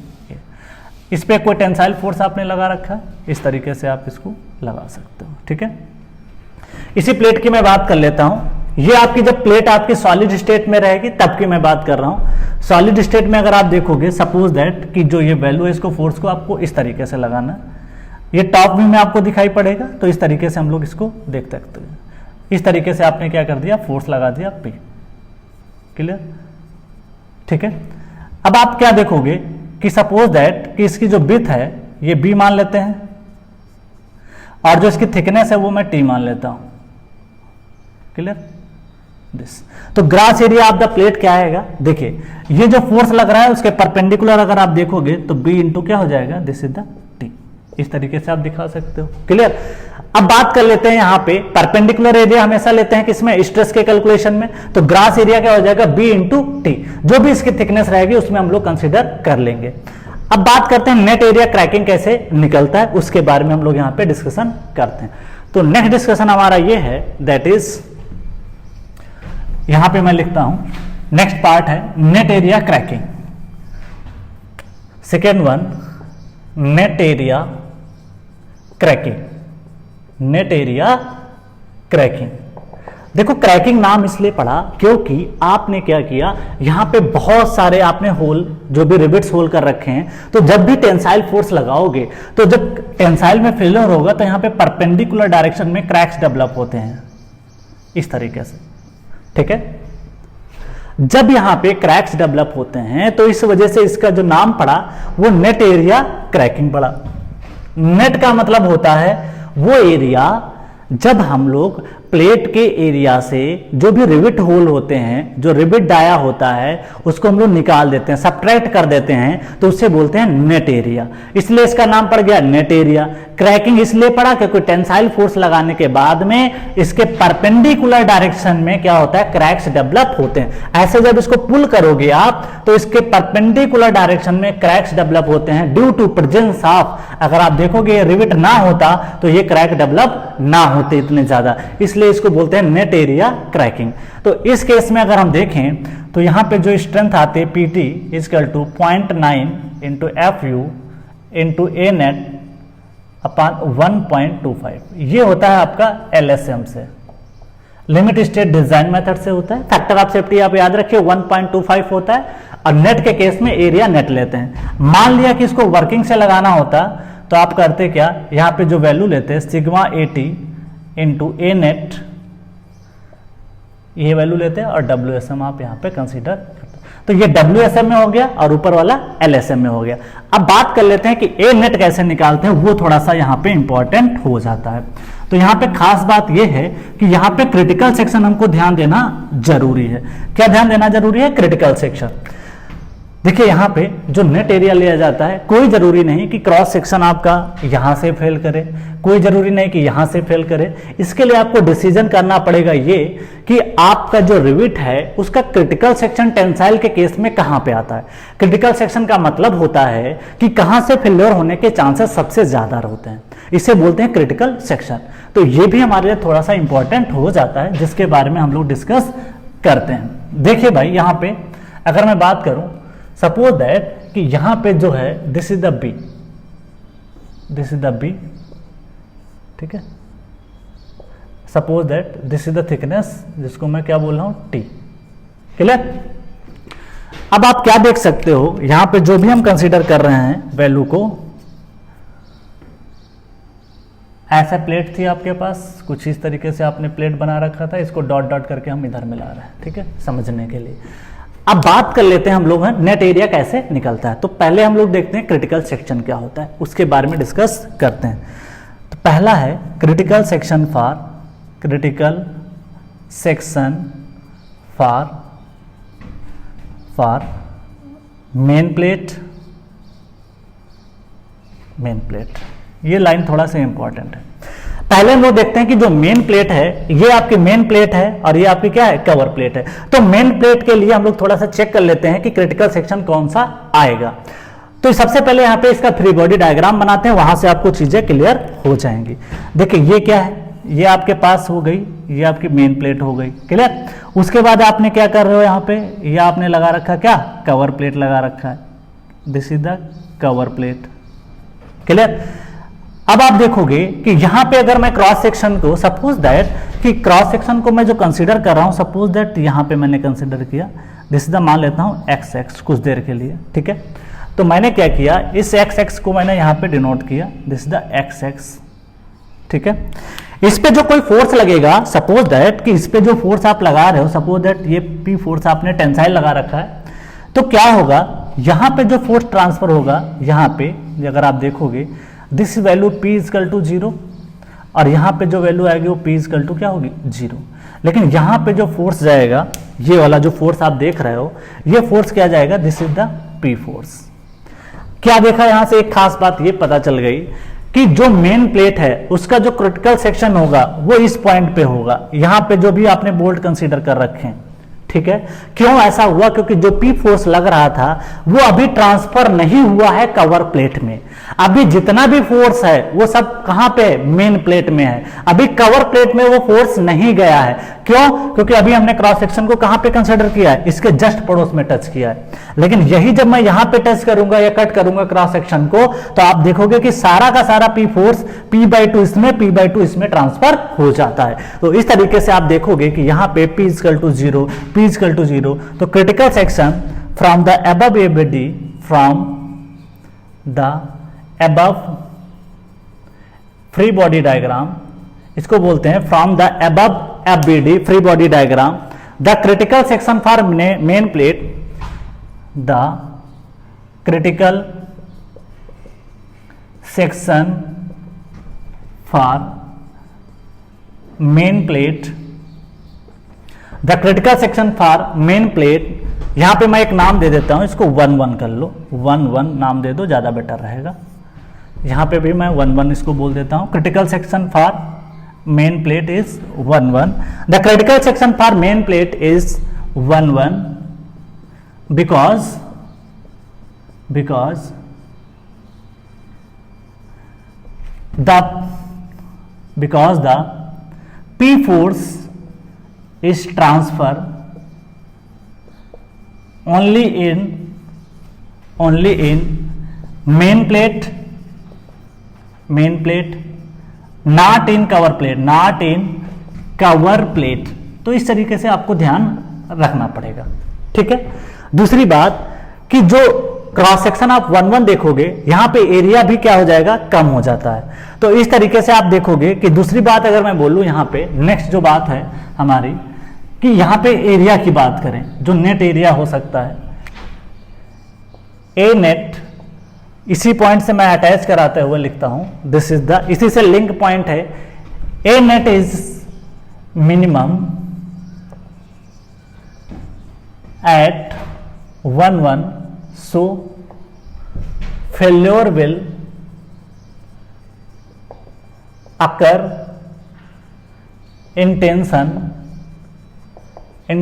इस पे कोई टेंसाइल फोर्स आपने लगा रखा है, इस तरीके से आप इसको लगा सकते हो, ठीक है। इसी प्लेट की मैं बात कर लेता हूं, ये आपकी जब प्लेट आपकी सॉलिड स्टेट में रहेगी तब की मैं बात कर रहा हूं। सॉलिड स्टेट में अगर आप देखोगे, सपोज दैट कि जो ये वैल्यू है इसको फोर्स को आपको इस तरीके से लगाना है, ये टॉप व्यू में आपको दिखाई पड़ेगा, तो इस तरीके से हम लोग इसको देख सकते हैं। इस तरीके से आपने क्या कर दिया, फोर्स लगा दिया P, क्लियर, ठीक है। अब आप क्या देखोगे कि सपोज दैट कि इसकी जो विड्थ है ये B मान लेते हैं और जो इसकी थिकनेस है वो मैं T मान लेता हूं, क्लियर दिस। तो grass area of the plate क्या आएगा, देखिए ये जो फोर्स लग रहा है उसके परपेंडिकुलर अगर आप देखोगे तो B इंटू क्या हो जाएगा, दिस इज द T, इस तरीके से आप दिखा सकते हो, क्लियर। अब बात कर लेते हैं यहाँ पे परपेंडिकुलर एरिया हमेशा लेते हैं किसमें, स्ट्रेस के कैलकुलेशन में। तो ग्रास एरिया क्या हो जाएगा, B इंटू T, जो भी इसकी थिकनेस रहेगी उसमें हम लोग कंसिडर कर लेंगे। अब बात करते हैं नेट एरिया क्रैकिंग कैसे निकलता है, उसके बारे में हम लोग यहाँ पे डिस्कशन करते हैं। तो नेक्स्ट डिस्कशन हमारा ये है, दैट इज, यहां पे मैं लिखता हूं, नेक्स्ट पार्ट है net area cracking. Second one net area cracking. देखो क्रैकिंग नाम इसलिए पड़ा क्योंकि आपने क्या किया, यहां पे बहुत सारे आपने होल, जो भी रिबिट्स होल कर रखे हैं, तो जब भी टेंसाइल फोर्स लगाओगे तो जब टेंसाइल में फेलियर होगा तो यहां पे परपेंडिकुलर डायरेक्शन में क्रैक्स डेवलप होते हैं इस तरीके से, ठीक है। जब यहां पे क्रैक्स डेवलप होते हैं तो इस वजह से इसका जो नाम पड़ा वो नेट एरिया क्रैकिंग पड़ा। नेट का मतलब होता है वो एरिया जब हम लोग प्लेट के एरिया से जो भी रिविट होल होते हैं, जो रिविट डाया होता है, उसको हम लोग निकाल देते हैं, सब्ट्रैक्ट कर देते हैं, तो उससे बोलते हैं नेट एरिया। इसलिए इसका नाम पड़ गया नेट एरिया। क्रैकिंग इसलिए पड़ा क्योंकि टेंसाइल फोर्स लगाने के बाद में इसके परपेंडिकुलर डायरेक्शन में क्या होता है, क्रैक्स डेवलप होते हैं। ऐसे जब इसको पुल करोगे आप तो इसके परपेंडिकुलर डायरेक्शन में क्रैक्स डेवलप होते हैं ड्यू टू प्रेजेंस ऑफ, अगर आप देखोगे ये रिविट ना होता तो ये क्रैक डेवलप ना होते इतने ज्यादा, इसलिए इसको बोलते हैं नेट एरिया क्रैकिंग। तो इस केस में अगर हम देखें तो यहां पे जो स्ट्रेंथ आते हैं PT equal to 0.9 into FU into A net upon 1.25, ये होता है आपका LSM से, लिमिट स्टेट डिजाइन मेथड से होता है। फैक्टर ऑफ सेफ्टी आप याद रखिए 1.25 होता है, और नेट के केस में एरिया नेट लेते हैं। मान लिया कि इसको वर्किंग से लगाना होता तो आप करते क्या, यहाँ पे जो वैल्यू लेते हैं सिग्मा 80 इंटू A नेट, ये वैल्यू लेते हैं, और WSM आप यहाँ पे कंसीडर करते हैं। तो ये WSM में हो गया और ऊपर वाला LSM में हो गया। अब बात कर लेते हैं कि A नेट कैसे निकालते हैं, वो थोड़ा सा यहाँ पे इंपॉर्टेंट हो जाता है। तो यहाँ पे खास बात ये है कि यहाँ पे क्रिटिकल सेक्शन हमको ध्यान देना जरूरी है। क्या ध्यान देना जरूरी है, क्रिटिकल सेक्शन। देखिए यहाँ पे जो नेट एरिया लिया जाता है, कोई जरूरी नहीं कि क्रॉस सेक्शन आपका यहां से फेल करे, कोई जरूरी नहीं कि यहां से फेल करे। इसके लिए आपको डिसीजन करना पड़ेगा ये कि आपका जो रिविट है उसका क्रिटिकल सेक्शन टेंसाइल के केस में कहां पे आता है। क्रिटिकल सेक्शन का मतलब होता है कि कहां से फेल्योर होने के चांसेस सबसे ज्यादा होते हैं, इसे बोलते हैं क्रिटिकल सेक्शन। तो ये भी हमारे लिए थोड़ा सा इंपॉर्टेंट हो जाता है, जिसके बारे में हम लोग डिस्कस करते हैं। देखिए भाई, यहां पे अगर मैं बात करूं, सपोज दैट कि यहां पे जो है this is the B, this is the B, ठीक है। Suppose that this is the thickness, जिसको मैं क्या बोल रहा हूं, टी। क्लियर। अब आप क्या देख सकते हो, यहां पे जो भी हम कंसीडर कर रहे हैं वैल्यू को, ऐसा प्लेट थी आपके पास, कुछ इस तरीके से आपने प्लेट बना रखा था, इसको डॉट डॉट करके हम इधर मिला रहे हैं, ठीक है, समझने के लिए। अब बात कर लेते हैं हम लोग नेट एरिया कैसे निकलता है। तो पहले हम लोग देखते हैं क्रिटिकल सेक्शन क्या होता है, उसके बारे में डिस्कस करते हैं। तो पहला है critical section for, critical section for main plate, main plate. ये लाइन थोड़ा सा इंपॉर्टेंट है। पहले हम लोग देखते हैं कि जो मेन प्लेट है, ये आपकी मेन प्लेट है और ये आपकी क्या है, कवर प्लेट है। तो मेन प्लेट के लिए हम लोग थोड़ा सा चेक कर लेते हैं कि क्रिटिकल सेक्शन कौन सा आएगा। तो सबसे पहले यहाँ पे इसका फ्री बॉडी डायग्राम बनाते हैं, वहां से आपको चीजें क्लियर हो जाएंगी। देखिए ये क्या है, ये आपके पास हो गई, ये आपकी मेन प्लेट हो गई, क्लियर। उसके बाद आपने क्या कर रहे हो, यहाँ पे ये आपने लगा रखा क्या, कवर प्लेट लगा रखा है, this is the cover plate, clear. अब आप देखोगे कि यहां पे अगर मैं क्रॉस सेक्शन को, सपोज दैट कि क्रॉस सेक्शन को मैं जो कंसीडर कर रहा हूं, सपोज दैट यहां पे मैंने कंसीडर किया, दिस इज द, मान लेता हूं एक्स एक्स कुछ देर के लिए, ठीक है। तो मैंने क्या किया, इस एक्स एक्स को मैंने यहां पे डिनोट किया, this is the x x, ठीक है। इस पे जो कोई फोर्स लगेगा, सपोज दैट कि इस पे जो फोर्स आप लगा रहे हो, सपोज दैट ये पी फोर्स आपने टेंसाइल लगा रखा है, तो क्या होगा, यहां पे जो फोर्स ट्रांसफर होगा, यहां पे अगर आप देखोगे this value P equal to 0, और यहां पे जो वैल्यू आएगी वो P इजकल टू क्या होगी, 0। लेकिन यहां पे जो फोर्स जाएगा, ये वाला जो फोर्स आप देख रहे हो, ये फोर्स क्या जाएगा, this is the P force. क्या देखा, यहां से एक खास बात ये पता चल गई कि जो मेन प्लेट है उसका जो क्रिटिकल सेक्शन होगा वो इस पॉइंट पे होगा, यहां पे जो भी आपने बोल्ट कंसीडर कर रखे हैं, ठीक है। क्यों ऐसा हुआ, क्योंकि जो पी फोर्स लग रहा था वो अभी ट्रांसफर नहीं हुआ है कवर प्लेट में। अभी जितना भी फोर्स है वो सब कहां पे, मेन प्लेट में है, अभी कवर प्लेट में वो फोर्स नहीं गया है। क्यों, क्योंकि अभी हमने क्रॉस सेक्शन को कहां पे कंसीडर किया है, इसके जस्ट पड़ोस में टच किया है। लेकिन यही जब मैं यहां पे टच करूंगा या कट करूंगा क्रॉस सेक्शन को, तो आप देखोगे कि सारा का सारा पी फोर्स P/2 इसमें, P/2 इसमें ट्रांसफर हो जाता है। तो इस तरीके से आप देखोगे कि यहां पे P equal to 0, P equal to 0। तो critical section from the above ABD, from the above free body diagram, इसको बोलते हैं from the above FBD free body diagram, the critical section for main plate, the critical section for main plate, the critical section for main plate. यहां पे मैं एक नाम दे देता हूं, इसको 1-1 कर लो, 1-1 नाम दे दो, ज्यादा बेटर रहेगा। यहां पे भी मैं 1-1 इसको बोल देता हूं। Critical section for main plate is 1-1, the critical section for main plate is 1-1 because the P force is transfer only in main plate, not in cover plate। तो इस तरीके से आपको ध्यान रखना पड़ेगा, ठीक है। दूसरी बात कि जो क्रॉस सेक्शन आप 1-1 देखोगे, यहां पे एरिया भी क्या हो जाएगा, कम हो जाता है। तो इस तरीके से आप देखोगे कि दूसरी बात अगर मैं बोलूं, यहां पे नेक्स्ट जो बात है हमारी, कि यहां पे एरिया की बात करें, जो नेट एरिया हो सकता है, ए नेट, इसी पॉइंट से मैं अटैच कराते हुए लिखता हूं, दिस इज द, इसी से लिंक पॉइंट है, A net is minimum at 1-1 so failure will occur in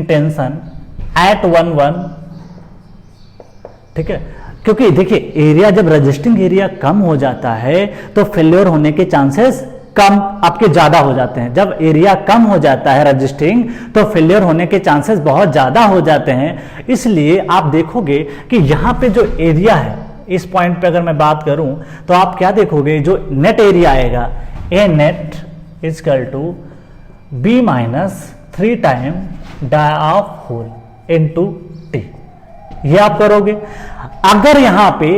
tension at 1 ठीक है, क्योंकि देखिए एरिया जब रजिस्टिंग एरिया कम हो जाता है तो फेल्योर होने के चांसेस कम आपके ज्यादा हो जाते हैं। जब एरिया कम हो जाता है रजिस्टिंग तो फेल्योर होने के चांसेस बहुत ज्यादा हो जाते हैं। इसलिए आप देखोगे कि यहां पे जो एरिया है, इस पॉइंट पे अगर मैं बात करूं तो आप क्या देखोगे, जो नेट एरिया आएगा A net is equal to B minus 3 time dia of hole into T, ये आप करोगे। अगर यहां पे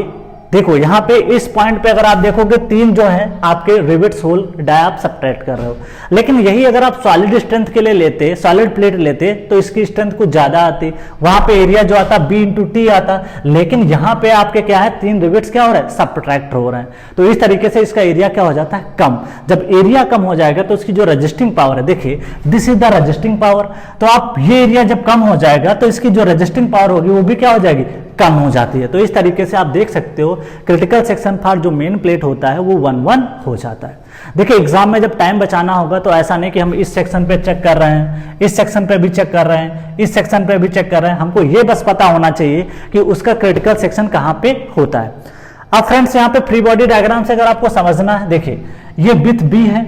देखो, यहां पे इस पॉइंट पे अगर आप देखोगे 3 जो है आपके रिविट्स होल डाया आप सब्ट्रैक्ट कर रहे हो, लेकिन यही अगर आप सॉलिड स्ट्रेंथ के लिए लेते, सॉलिड प्लेट लेते तो इसकी स्ट्रेंथ कुछ ज्यादा आती, वहां पे एरिया जो आता बी इंटू टी आता, लेकिन यहां पे आपके क्या है 3 रिविट्स क्या हो रहा है सब्ट्रैक्ट हो रहे हैं, तो इस तरीके से इसका एरिया क्या हो जाता है कम। जब एरिया कम हो जाएगा तो उसकी जो रजिस्टिंग पावर है, देखिए this is the resisting power, तो आप ये एरिया जब कम हो जाएगा तो इसकी जो रजिस्टिंग पावर होगी वो भी क्या हो जाएगी कम हो जाती है। तो इस तरीके से आप देख सकते हो क्रिटिकल सेक्शन फॉर जो मेन प्लेट होता है वो 1-1 हो जाता है। देखिए एग्जाम में जब टाइम बचाना होगा तो ऐसा नहीं कि हम इस सेक्शन पे चेक कर रहे हैं, इस सेक्शन पे भी चेक कर रहे हैं, इस सेक्शन पे भी चेक कर रहे हैं, हमको ये बस पता होना चाहिए कि उसका क्रिटिकल सेक्शन कहाँ पे होता है। अब फ्रेंड्स यहाँ पे फ्री बॉडी डायग्राम से अगर आपको समझना है, देखिए ये विथ बी है,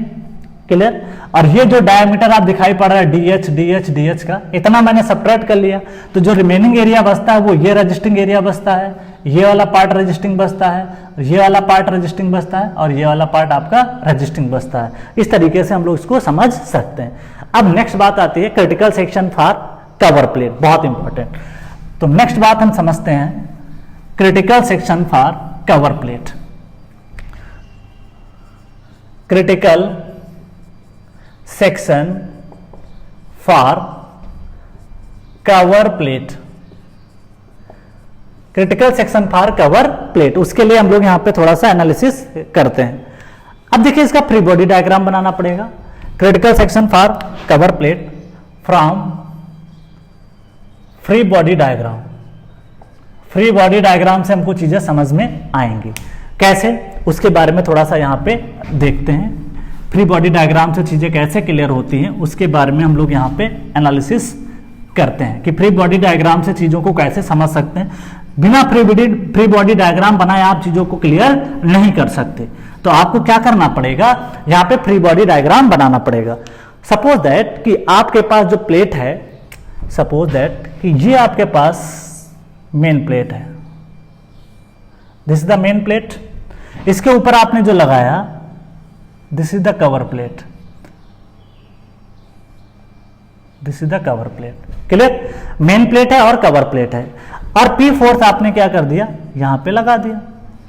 क्लियर, और ये जो डायमीटर आप दिखाई पड़ रहा है DH का, इतना मैंने सब्ट्रैक्ट कर लिया, तो जो रिमेनिंग एरिया बचता है वो ये रजिस्टिंग एरिया बचता है, ये वाला पार्ट रजिस्टिंग बचता है, ये वाला पार्ट रजिस्टिंग बचता है, और ये वाला पार्ट आपका रजिस्टिंग बचता है। इस तरीके से हम लोग इसको समझ सकते हैं। अब नेक्स्ट बात आती है critical section for cover plate, बहुत इंपॉर्टेंट। तो नेक्स्ट बात हम समझते हैं critical section for cover plate. Critical section for cover plate, critical section for cover plate, उसके लिए हम लोग यहां पे थोड़ा सा एनालिसिस करते हैं। अब देखिए इसका फ्री बॉडी डायग्राम बनाना पड़ेगा। Critical section for cover plate from free body diagram, free body diagram से हमको चीजें समझ में आएंगी कैसे, उसके बारे में थोड़ा सा यहां पे देखते हैं। फ्री बॉडी डायग्राम से चीजें कैसे क्लियर होती हैं उसके बारे में हम लोग यहाँ पे एनालिसिस करते हैं कि फ्री बॉडी डायग्राम से चीजों को कैसे समझ सकते हैं। बिना फ्री बॉडी डायग्राम बनाए आप चीजों को क्लियर नहीं कर सकते, तो आपको क्या करना पड़ेगा, यहाँ पे फ्री बॉडी डायग्राम बनाना पड़ेगा। सपोज दैट कि आपके पास जो प्लेट है, सपोज दैट कि ये आपके पास मेन प्लेट है, this is the main plate, इसके ऊपर आपने जो लगाया this is the cover plate, this is the cover plate, clear, main plate है और कवर प्लेट है, और पी फोर्स आपने क्या कर दिया यहां पे लगा दिया,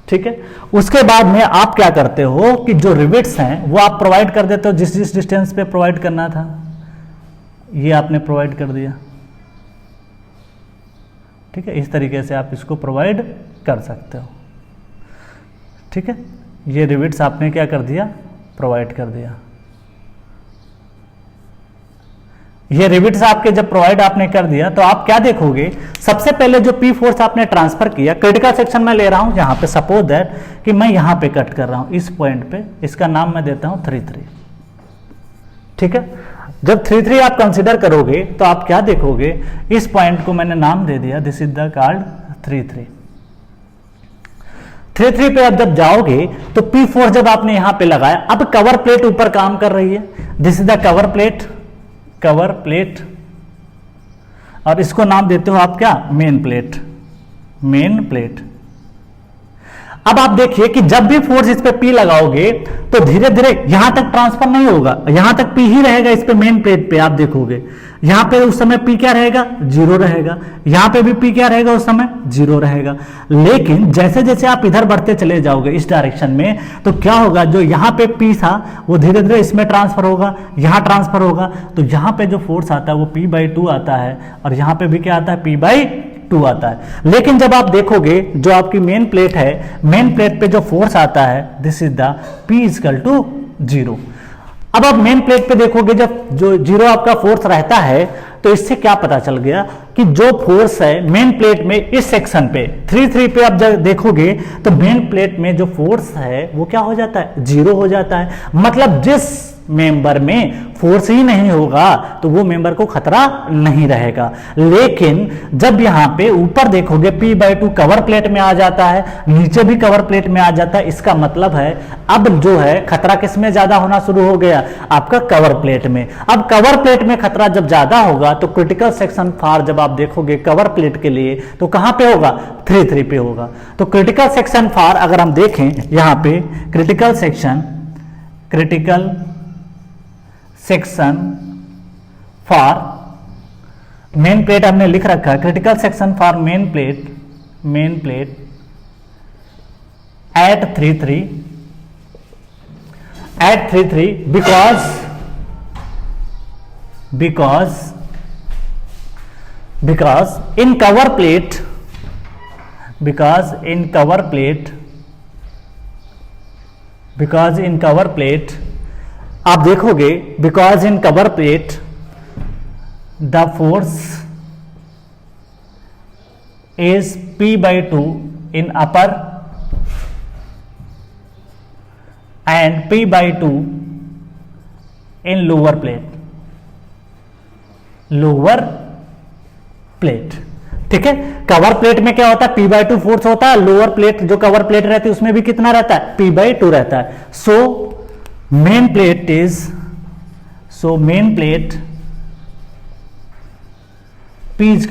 ठीक है। उसके बाद में आप क्या करते हो कि जो रिवेट्स हैं वो आप प्रोवाइड कर देते हो, जिस जिस डिस्टेंस पे प्रोवाइड करना था ये आपने प्रोवाइड कर दिया, ठीक है। इस तरीके से आप इसको प्रोवाइड कर सकते हो, ठीक है। ये रिवेट्स आपने क्या कर दिया, प्रोवाइड कर दिया। ये रिविट्स आपके जब प्रोवाइड आपने कर दिया तो आप क्या देखोगे, सबसे पहले जो पी फोर्स आपने ट्रांसफर किया, क्रिटिकल सेक्शन में ले रहा हूं यहां पे, सपोज दैट कि मैं यहां पे कट कर रहा हूं इस पॉइंट पे, इसका नाम मैं देता हूं 3-3, ठीक है। जब 3-3 आप कंसीडर करोगे तो आप क्या देखोगे, इस पॉइंट को मैंने नाम दे दिया, दिस इज द कार्ड 3-3। 3-3 पे अब जब जाओगे तो पी फोर्स जब आपने यहां पे लगाया, अब कवर प्लेट ऊपर काम कर रही है, this is the cover plate, cover plate, और इसको नाम देते हो आप क्या, मेन प्लेट, मेन प्लेट। अब आप देखिए कि जब भी फोर्स इस पे पी लगाओगे तो धीरे धीरे यहां तक ट्रांसफर नहीं होगा, यहां तक पी ही रहेगा इस पे मेन प्लेट पे। आप देखोगे यहां पे उस समय पी क्या रहेगा, 0 रहेगा, यहां पे भी पी क्या रहेगा उस समय 0 रहेगा। लेकिन जैसे जैसे आप इधर बढ़ते चले जाओगे इस डायरेक्शन में तो क्या होगा, जो यहां पे पी था वो धीरे धीरे इसमें ट्रांसफर होगा, यहां ट्रांसफर होगा, तो यहां पे जो फोर्स आता है वो P/2 आता है, और यहां पे भी क्या आता है, P/2 आता है। लेकिन जब आप देखोगे जो आपकी मेन प्लेट है, मेन प्लेट पे जो फोर्स आता है दिस इज द P=0। अब आप मेन प्लेट पे देखोगे जब जो 0 आपका फोर्स रहता है तो इससे क्या पता चल गया कि जो फोर्स है मेन प्लेट में इस सेक्शन पे 3 पे आप जब देखोगे तो मेन प्लेट में जो फोर्स है वो क्या हो जाता है, 0 हो जाता है। मतलब जिस मेंबर में फोर्स ही नहीं होगा तो वो मेंबर को खतरा नहीं रहेगा। लेकिन जब यहां पे ऊपर देखोगे P/2 कवर प्लेट में आ जाता है, नीचे भी कवर प्लेट में आ जाता है, इसका मतलब है अब जो है खतरा किस में ज्यादा होना शुरू हो गया, आपका कवर प्लेट में। अब कवर प्लेट में खतरा जब ज्यादा होगा तो क्रिटिकल सेक्शन फार जब आप देखोगे कवर प्लेट के लिए तो कहां पे होगा, 3 पे होगा। तो क्रिटिकल सेक्शन फार अगर हम देखें यहां पे critical section for main plate हमने लिख रखा है, critical section for main plate at 3 because in cover plate आप देखोगे because in cover plate the force is P/2 in upper and P/2 in lower plate. ठीक है, कवर प्लेट में क्या होता है, P/2 फोर्स होता है, लोअर प्लेट जो कवर प्लेट रहती है उसमें भी कितना रहता है, P/2 रहता है। So main plate P =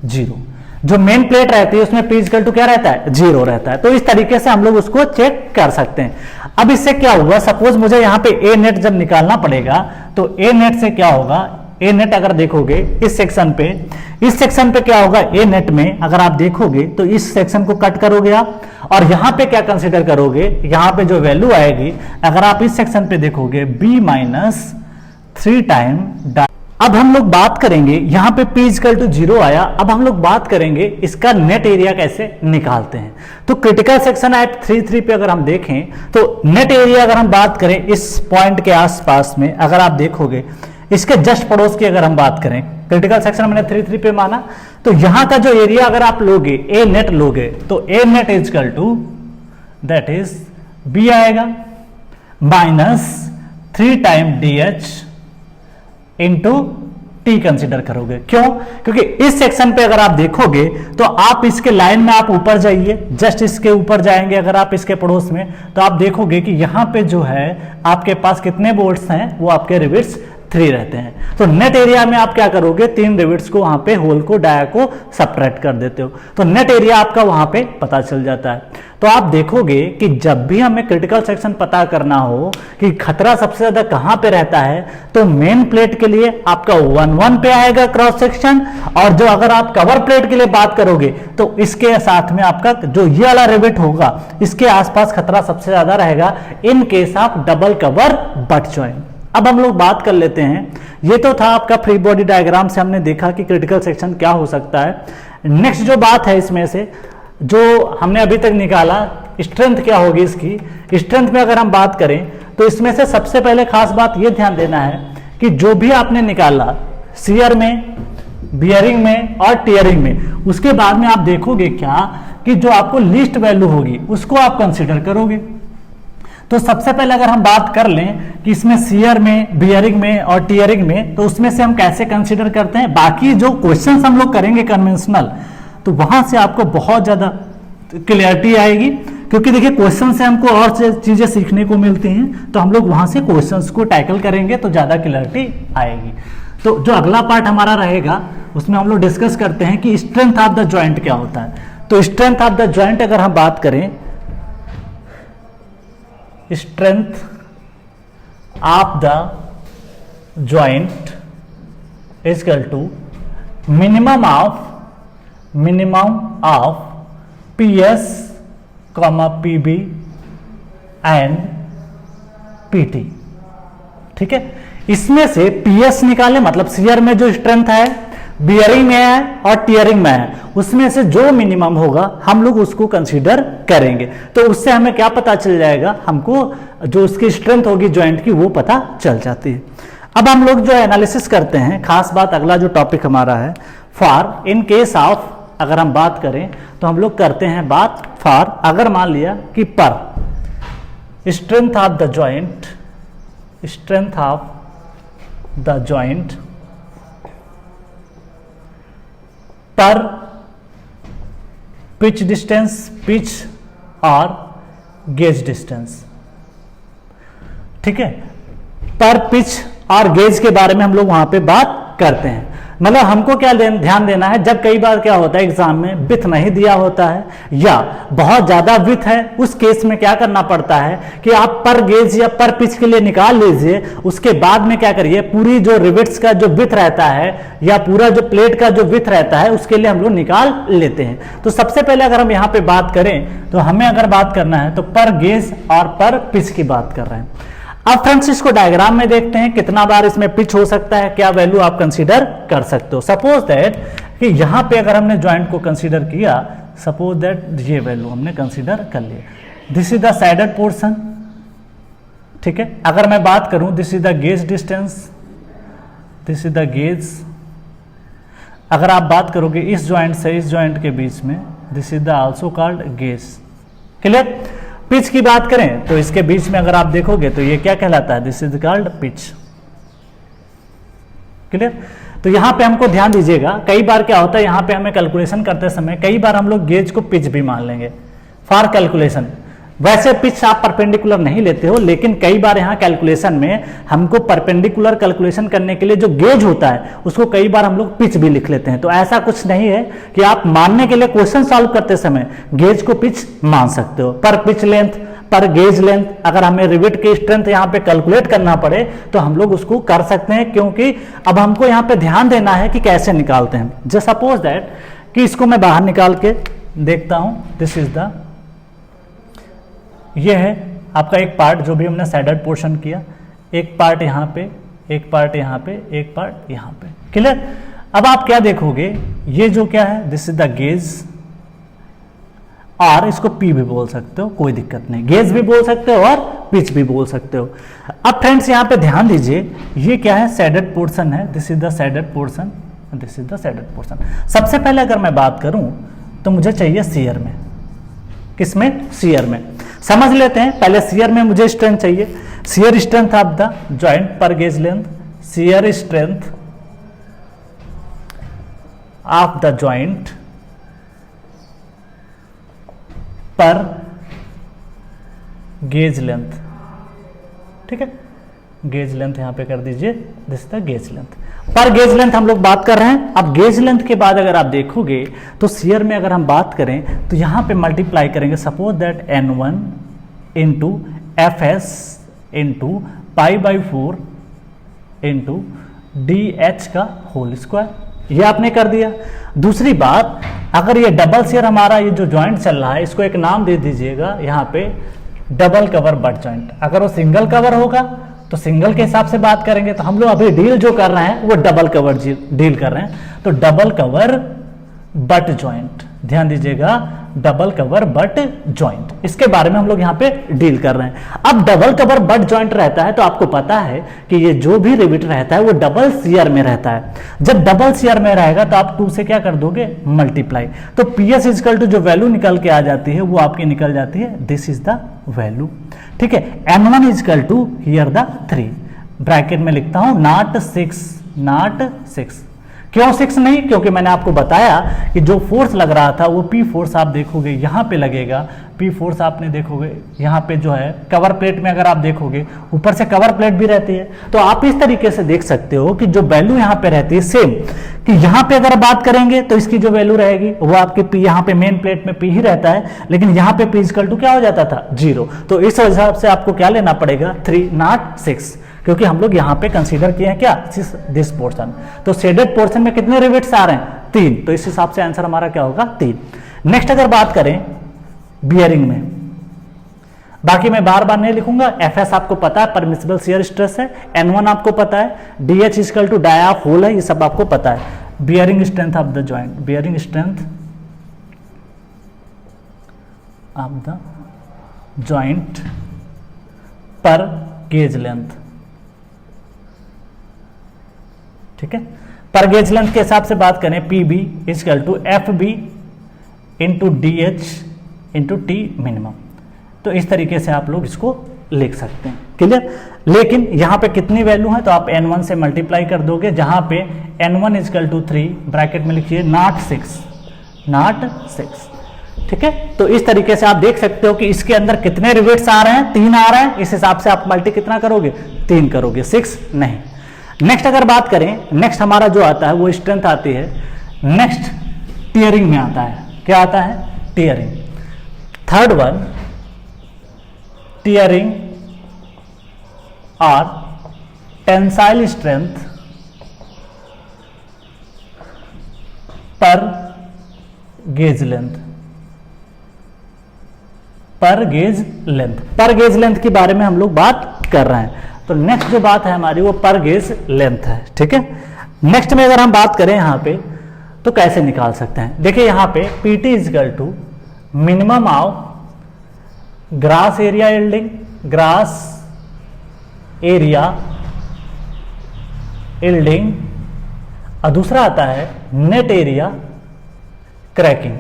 0। जो मेन प्लेट रहती है उसमें P = क्या रहता है, 0 रहता है। तो इस तरीके से हम लोग उसको चेक कर सकते हैं। अब इससे क्या होगा, सपोज मुझे यहां पे A नेट जब निकालना पड़ेगा तो A नेट से क्या होगा, A नेट अगर देखोगे इस सेक्शन पे क्या होगा, A नेट में अगर आप देखोगे तो इस सेक्शन को कट करोगे आप और यहां पे क्या कंसीडर करोगे, यहां पे जो वैल्यू आएगी अगर आप इस सेक्शन पे देखोगे B-3 टाइम। अब हम लोग बात करेंगे यहां पे P = 0 आया। अब हम लोग बात करेंगे इसका नेट एरिया कैसे निकालते हैं। तो क्रिटिकल सेक्शन एट 3 पे अगर हम देखें तो नेट एरिया अगर हम बात करें इस पॉइंट के आसपास में, अगर आप देखोगे इसके जस्ट पड़ोस की अगर हम बात करें, क्रिटिकल सेक्शन मैंने 3 पे माना, तो यहां का जो एरिया अगर आप लोगे A नेट लोगे तो A net = that is B आएगा -3 time DH into T consider करोगे। क्यों? क्योंकि इस सेक्शन पे अगर आप देखोगे तो आप इसके लाइन में आप ऊपर जाइए, जस्ट इसके ऊपर जाएंगे अगर आप इसके पड़ोस में तो आप देखोगे कि यहां पे जो है आपके पास कितने वोल्ट्स हैं, वो आपके रिविट्स 3 रहते हैं। तो नेट एरिया में आप क्या करोगे, 3 रिविट्स को वहां पे होल को डाया को सब्ट्रैक्ट कर देते हो, तो नेट एरिया आपका वहां पे पता चल जाता है। तो आप देखोगे कि जब भी हमें क्रिटिकल सेक्शन पता करना हो कि खतरा सबसे ज्यादा कहां पे रहता है तो मेन प्लेट के लिए आपका 1-1 पे आएगा क्रॉस सेक्शन, और जो अगर आप कवर प्लेट के लिए बात करोगे तो इसके साथ में आपका जो ये वाला रिविट होगा इसके आसपास खतरा सबसे ज्यादा रहेगा in case of double cover butt joint. अब हम लोग बात कर लेते हैं, ये तो था आपका फ्री बॉडी डायग्राम से हमने देखा कि क्रिटिकल सेक्शन क्या हो सकता है। नेक्स्ट जो बात है इसमें से जो हमने अभी तक निकाला, स्ट्रेंथ क्या होगी इसकी। स्ट्रेंथ में अगर हम बात करें तो इसमें से सबसे पहले खास बात यह ध्यान देना है कि जो भी आपने निकाला शियर में, बियरिंग में और टियरिंग में, उसके बाद में आप देखोगे क्या कि जो आपको लीस्ट वैल्यू होगी उसको आप कंसिडर करोगे। तो सबसे पहले अगर हम बात कर लें कि इसमें शियर में, बियरिंग में और टियरिंग में, तो उसमें से हम कैसे कंसिडर करते हैं। बाकी जो क्वेश्चंस हम लोग करेंगे कन्वेंशनल तो वहां से आपको बहुत ज्यादा क्लियरिटी आएगी, क्योंकि देखिए क्वेश्चन से हमको और चीजें सीखने को मिलती हैं, तो हम लोग वहां से क्वेश्चंस को टैकल करेंगे तो ज्यादा क्लियरिटी आएगी। तो जो अगला पार्ट हमारा रहेगा उसमें हम लोग डिस्कस करते हैं कि स्ट्रेंथ ऑफ द जॉइंट क्या होता है। तो स्ट्रेंथ ऑफ द जॉइंट अगर हम बात करें, strength of the joint is equal to minimum of PS, PB and PT। ठीक है, इसमें से PS निकाले, मतलब शियर में जो स्ट्रेंथ है, बियरिंग में है और टियरिंग में है, उसमें से जो मिनिमम होगा हम लोग उसको कंसीडर करेंगे। तो उससे हमें क्या पता चल जाएगा, हमको जो उसकी स्ट्रेंथ होगी जॉइंट की वो पता चल जाती है। अब हम लोग जो एनालिसिस करते हैं, खास बात अगला जो टॉपिक हमारा है फॉर इन केस ऑफ, अगर हम बात करें तो हम लोग करते हैं बात फॉर, अगर मान लिया कि पर strength of the joint, strength of the joint पर पिच डिस्टेंस, पिच और गेज डिस्टेंस, ठीक है, पर पिच और गेज के बारे में हम लोग वहां पे बात करते हैं। मतलब हमको क्या ध्यान देना है, जब कई बार क्या होता है एग्जाम में विथ नहीं दिया होता है या बहुत ज्यादा विथ है, उस केस में क्या करना पड़ता है कि आप पर गेज या पर पिच के लिए निकाल लीजिए, उसके बाद में क्या करिए पूरी जो रिवेट्स का जो विथ रहता है या पूरा जो प्लेट का जो विथ रहता है उसके लिए हम लोग निकाल लेते हैं। तो सबसे पहले अगर हम यहाँ पे बात करें तो हमें अगर बात करना है तो पर गेज और पर पिच की बात कर रहे हैं। अब फ्रेंड्स इसको डायग्राम में देखते हैं कितना बार इसमें पिच हो सकता है, क्या वैल्यू आप कंसीडर कर सकते हो। सपोज दैट कि यहां पे अगर हमने जॉइंट को कंसीडर किया, सपोज दैट ये वैल्यू हमने कंसीडर कर लिया, this is the sided portion, ठीक है। अगर मैं बात करूं this is the gauge distance, this is the gauge, अगर आप बात करोगे इस जॉइंट से इस जॉइंट के बीच में, this is the also called gauge, clear. Pitch की बात करें तो इसके बीच में अगर आप देखोगे तो ये क्या कहलाता है, this is called pitch, clear. तो यहां पे हमको ध्यान दीजिएगा, कई बार क्या होता है यहां पे हमें कैलकुलेशन करते समय कई बार हम लोग गेज को पिच भी मान लेंगे फॉर कैलकुलेशन। वैसे पिच आप परपेंडिकुलर नहीं लेते हो, लेकिन कई बार यहाँ कैलकुलेशन में हमको परपेंडिकुलर कैलकुलेशन करने के लिए जो गेज होता है उसको कई बार हम लोग पिच भी लिख लेते हैं। तो ऐसा कुछ नहीं है कि आप मानने के लिए क्वेश्चन सॉल्व करते समय गेज को पिच मान सकते हो। पर pitch length, per gauge length, अगर हमें रिवेट की स्ट्रेंथ यहाँ पे कैलकुलेट करना पड़े तो हम लोग उसको कर सकते हैं, क्योंकि अब हमको यहाँ पे ध्यान देना है कि कैसे निकालते हैं। जस्ट सपोज दैट कि इसको मैं बाहर निकाल के देखता हूं, दिस इज द, ये है आपका एक पार्ट जो भी हमने साइडेड पोर्शन किया, एक पार्ट यहाँ पे, एक पार्ट यहाँ पे, एक पार्ट यहाँ पे, क्लियर। अब आप क्या देखोगे, ये जो क्या है दिस इज द गेज, और इसको पी भी बोल सकते हो, कोई दिक्कत नहीं, गेज भी बोल सकते हो और पिच भी बोल सकते हो। अब फ्रेंड्स यहाँ पे ध्यान दीजिए, ये क्या है साइडेड पोर्शन है, this is the sided portion, this is the sided portion. सबसे पहले अगर मैं बात करूं तो मुझे चाहिए शियर में, किसमें, शियर में। समझ लेते हैं, पहले शियर में मुझे स्ट्रेंथ चाहिए, shear strength of the joint per gauge length, shear strength of the joint per gauge length, ठीक है। गेज लेंथ यहां पे कर दीजिए, this the gauge length, per gauge length हम लोग बात कर रहे हैं। अब गेज लेंथ के बाद अगर आप देखोगे तो शियर में अगर हम बात करें तो यहां पे मल्टीप्लाई करेंगे, suppose that N1 into FS into π/4 into DH का होल स्क्वायर, ये आपने कर दिया। दूसरी बात, अगर ये डबल शियर हमारा ये जो जॉइंट चल रहा है इसको एक नाम दे दीजिएगा यहाँ पे डबल कवर बट जॉइंट। अगर वो सिंगल कवर होगा तो सिंगल के हिसाब से बात करेंगे, तो हम लोग अभी डील जो कर रहे हैं वो डबल कवर डील कर रहे हैं, तो डबल कवर बट जॉइंट, ध्यान दीजिएगा, डबल कवर बट जॉइंट, इसके बारे में हम लोग यहाँ पे डील कर रहे हैं। अब डबल कवर बट जॉइंट रहता है तो आपको पता है कि ये जो भी रिवेट रहता है वो डबल शियर में रहता है। जब डबल शियर में रहेगा तो आप 2 से क्या कर दोगे, मल्टीप्लाई, तो PS इक्वल टू जो वैल्यू निकल के आ जाती है वो आपकी निकल जाती है, दिस इज द वैल्यू, ठीक है। N1 equal to here the 3, bracket में लिखता हूं नॉट 6, नॉट 6। क्यों 6 नहीं, क्योंकि मैंने आपको बताया कि जो फोर्स लग रहा था वो P फोर्स आप देखोगे यहाँ पे लगेगा, P फोर्स आपने देखोगे यहाँ पे जो है कवर प्लेट में, अगर आप देखोगे ऊपर से कवर प्लेट भी रहती है, तो आप इस तरीके से देख सकते हो कि जो वैल्यू यहाँ पे रहती है सेम, कि यहाँ पे अगर बात करेंगे तो इसकी जो वैल्यू रहेगी वो आपके P, यहाँ पे मेन प्लेट में P ही रहता है, लेकिन यहाँ पे P इक्वल टू क्या हो जाता था, 0। तो इस हिसाब से आपको क्या लेना पड़ेगा, 3 नॉट 6, क्योंकि हम लोग यहाँ पे कंसीडर किए हैं क्या, दिस पोर्शन। तो शेडेड पोर्शन में कितने रिवेट्स आ रहे हैं, 3, तो इस हिसाब से आंसर हमारा क्या होगा, 3। नेक्स्ट अगर बात करें बियरिंग में, बाकी मैं बार बार नहीं लिखूंगा, FS आपको पता है परमिसिबल शियर स्ट्रेस है, N1 आपको पता है, DH equal to dia of hole है, ये सब आपको पता है। Bearing strength of the joint, bearing strength of the joint per gauge length, ठीक है। पर गेज लेंथ के हिसाब से बात करें PB equal to FB into DH into T minimum. तो इस तरीके से आप लोग इसको लिख सकते हैं, क्लियर। लेकिन यहाँ पे कितनी वैल्यू है तो आप N1 से मल्टीप्लाई कर दोगे, जहां पे N1 इक्वल टू 3 ब्रैकेट में लिखिए नॉट 6, ठीक है। तो इस तरीके से आप देख सकते हो कि इसके अंदर कितने रिवेट्स आ रहे हैं, 3 आ रहे हैं, इस हिसाब से आप मल्टी कितना करोगे, 3 करोगे, 6 नहीं। नेक्स्ट अगर बात करें, नेक्स्ट हमारा जो आता है वो स्ट्रेंथ आती है, नेक्स्ट टीयरिंग में आता है, क्या आता है, टीयरिंग। थर्ड वन टीयरिंग और टेंसाइल स्ट्रेंथ पर gauge length. Per gauge length के बारे में हम लोग बात कर रहे हैं। तो नेक्स्ट जो बात है हमारी वो पर गेज लेंथ है, ठीक है। नेक्स्ट में अगर हम बात करें यहां पे तो कैसे निकाल सकते हैं, देखिए यहां पे PT equal to minimum of gross area yielding, gross area yielding, और दूसरा आता है net area cracking,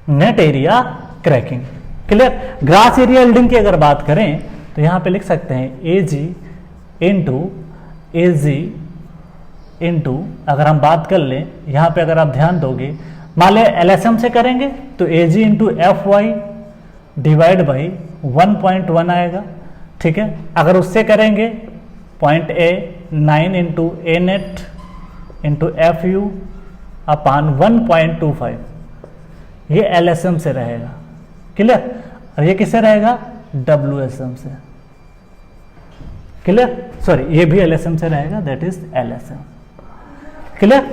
net area cracking, clear. Gross area yielding की अगर बात करें तो यहां पे लिख सकते हैं AG इंटू अगर हम बात कर लें यहां पे अगर आप ध्यान दोगे, मान लें LSM से करेंगे तो AG into FY divide by 1.1 आएगा, ठीक है। अगर उससे करेंगे point A 9 into A net into FU अपान 1.25, ये LSM से रहेगा, क्लियर। और ये किससे रहेगा, WSM से, क्लियर। सॉरी ये भी LSM से रहेगा, दैट इज LSM, क्लियर।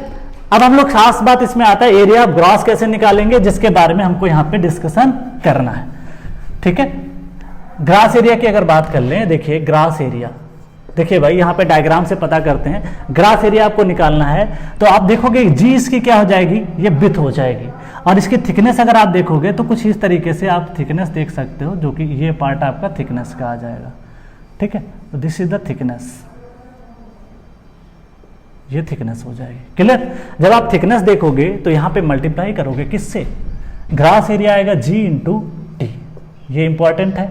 अब हम लोग खास बात इसमें आता है एरिया ऑफ ग्रॉस कैसे निकालेंगे, जिसके बारे में हमको यहां पे डिस्कशन करना है, ठीक है। ग्रास एरिया की अगर बात कर लें, देखिए ग्रास एरिया, देखिए भाई यहां पे डायग्राम से पता करते हैं, ग्रास एरिया आपको निकालना है तो आप देखोगे जी इसकी क्या हो जाएगी, ये विड्थ हो जाएगी, और इसकी थिकनेस अगर आप देखोगे तो कुछ इस तरीके से आप थिकनेस देख सकते हो, जो कि ये पार्ट आपका थिकनेस का आ जाएगा, ठीक है। तो दिस इज द थिकनेस, ये थिकनेस हो जाएगी, क्लियर। जब आप थिकनेस देखोगे तो यहां पे मल्टीप्लाई करोगे किससे, ग्रास एरिया आएगा G इंटू टी, ये इंपॉर्टेंट है,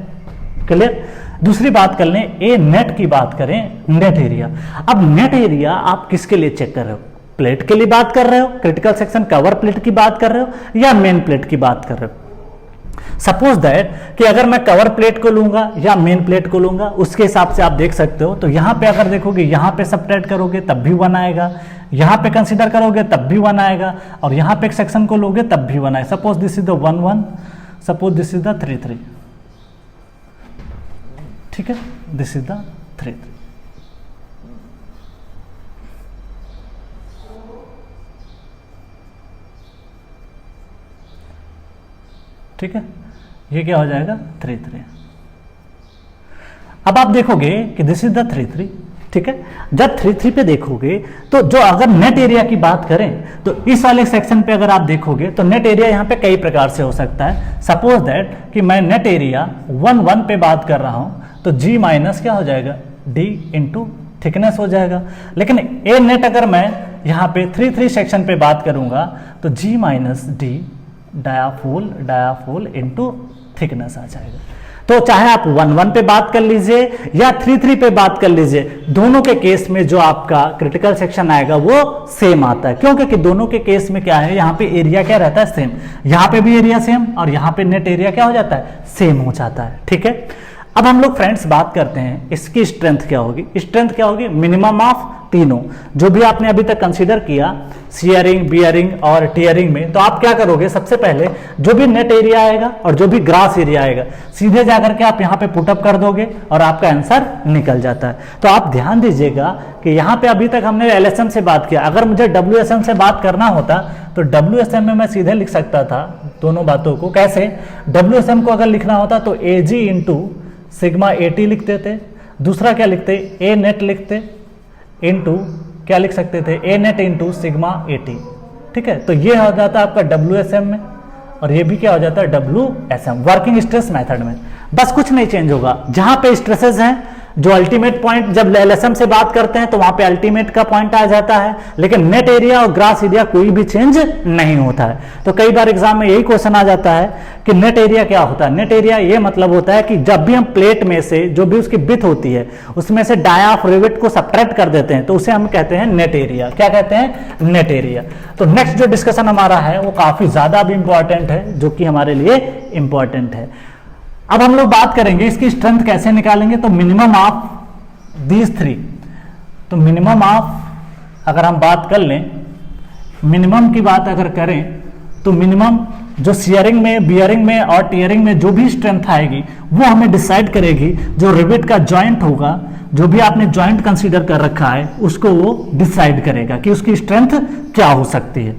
क्लियर। दूसरी बात कर लें, ए नेट की बात करें, नेट एरिया। अब नेट एरिया आप किसके लिए चेक कर रहे हो, प्लेट के लिए बात कर रहे हो, क्रिटिकल सेक्शन कवर प्लेट की बात कर रहे हो, या मेन प्लेट की बात कर रहे हो। सपोज दैट कि अगर मैं कवर प्लेट को लूंगा या मेन प्लेट को लूंगा, उसके हिसाब से आप देख सकते हो। तो यहां पे अगर देखोगे, यहां पे सबट्रैक्ट करोगे तब भी 1 आएगा, यहां पे कंसीडर करोगे तब भी 1 आएगा, और यहां पे एक सेक्शन को लोगे तब भी 1 आएगा। Suppose this is the 1 1, suppose this is the 3 3, ठीक है, दिस इज द 3 3, ठीक है। ये क्या हो जाएगा 3 3। अब आप देखोगे कि दिस इज द 3 3, ठीक है। जब 3 3 पे देखोगे तो जो अगर नेट एरिया की बात करें तो इस वाले सेक्शन पे अगर आप देखोगे तो नेट एरिया यहां पे कई प्रकार से हो सकता है। सपोज दैट कि मैं नेट एरिया 1 1 पे बात कर रहा हूं तो G माइनस क्या हो जाएगा, D इंटू थिकनेस हो जाएगा। लेकिन ए नेट अगर मैं यहां पे 3 3 सेक्शन पे बात करूंगा तो G minus D dia of hole into thickness आ जाएगा। तो चाहे आप 1 1 पे बात कर लीजिए या 3 3 पे बात कर लीजिए, दोनों के केस में जो आपका क्रिटिकल सेक्शन आएगा वो सेम आता है। क्यों? क्योंकि दोनों के केस में क्या है, यहाँ पे एरिया क्या रहता है, सेम। यहाँ पे भी एरिया सेम और यहाँ पे नेट एरिया क्या हो जाता है, सेम हो जाता है, ठीक है। अब हम लोग फ्रेंड्स बात करते हैं इसकी स्ट्रेंथ क्या होगी। स्ट्रेंथ क्या होगी, मिनिमम ऑफ तीनों जो भी आपने अभी तक कंसीडर किया, शियरिंग, बियरिंग और टियरिंग में। तो आप क्या करोगे, सबसे पहले जो भी नेट एरिया आएगा और जो भी ग्रास एरिया आएगा सीधे जाकर के आप यहाँ पे पुटअप कर दोगे और आपका आंसर निकल जाता है। तो आप ध्यान दीजिएगा कि यहाँ पे अभी तक हमने LSM से बात किया, अगर मुझे WSM से बात करना होता तो WSM में मैं सीधे लिख सकता था दोनों बातों को। कैसे, WSM को अगर लिखना होता तो AG इंटू सिग्मा AT लिख देते, दूसरा क्या लिखते, ए नेट लिखते इंटू क्या लिख सकते थे, ए नेट इंटू सिग्मा AT, ठीक है। तो ये हो जाता है आपका WSM में और ये भी क्या हो जाता है WSM, वर्किंग स्ट्रेस मेथड में। बस कुछ नहीं चेंज होगा, जहां पे स्ट्रेसेस हैं जो अल्टीमेट पॉइंट, जब LSM से बात करते हैं तो वहां पे अल्टीमेट का पॉइंट आ जाता है, लेकिन नेट एरिया और ग्रास एरिया कोई भी चेंज नहीं होता है। तो कई बार एग्जाम में यही क्वेश्चन आ जाता है कि नेट एरिया क्या होता है। नेट एरिया ये मतलब होता है कि जब भी हम प्लेट में से जो भी उसकी विड्थ होती है उसमें से डाया ऑफ रिवेट को सब्ट्रैक्ट कर देते हैं तो उसे हम कहते हैं नेट एरिया। क्या कहते हैं? Net area. तो नेक्स्ट जो डिस्कशन हमारा है वो काफी ज्यादा भी इंपॉर्टेंट है, जो कि हमारे लिए इंपॉर्टेंट है। अब हम लोग बात करेंगे इसकी स्ट्रेंथ कैसे निकालेंगे। तो मिनिमम ऑफ दीज थ्री, तो मिनिमम ऑफ अगर हम बात कर लें, मिनिमम की बात अगर करें तो मिनिमम जो शियरिंग में, बियरिंग में और टियरिंग में जो भी स्ट्रेंथ आएगी वो हमें डिसाइड करेगी। जो रिवेट का जॉइंट होगा, जो भी आपने जॉइंट कंसीडर कर रखा है उसको वो डिसाइड करेगा कि उसकी स्ट्रेंथ क्या हो सकती है।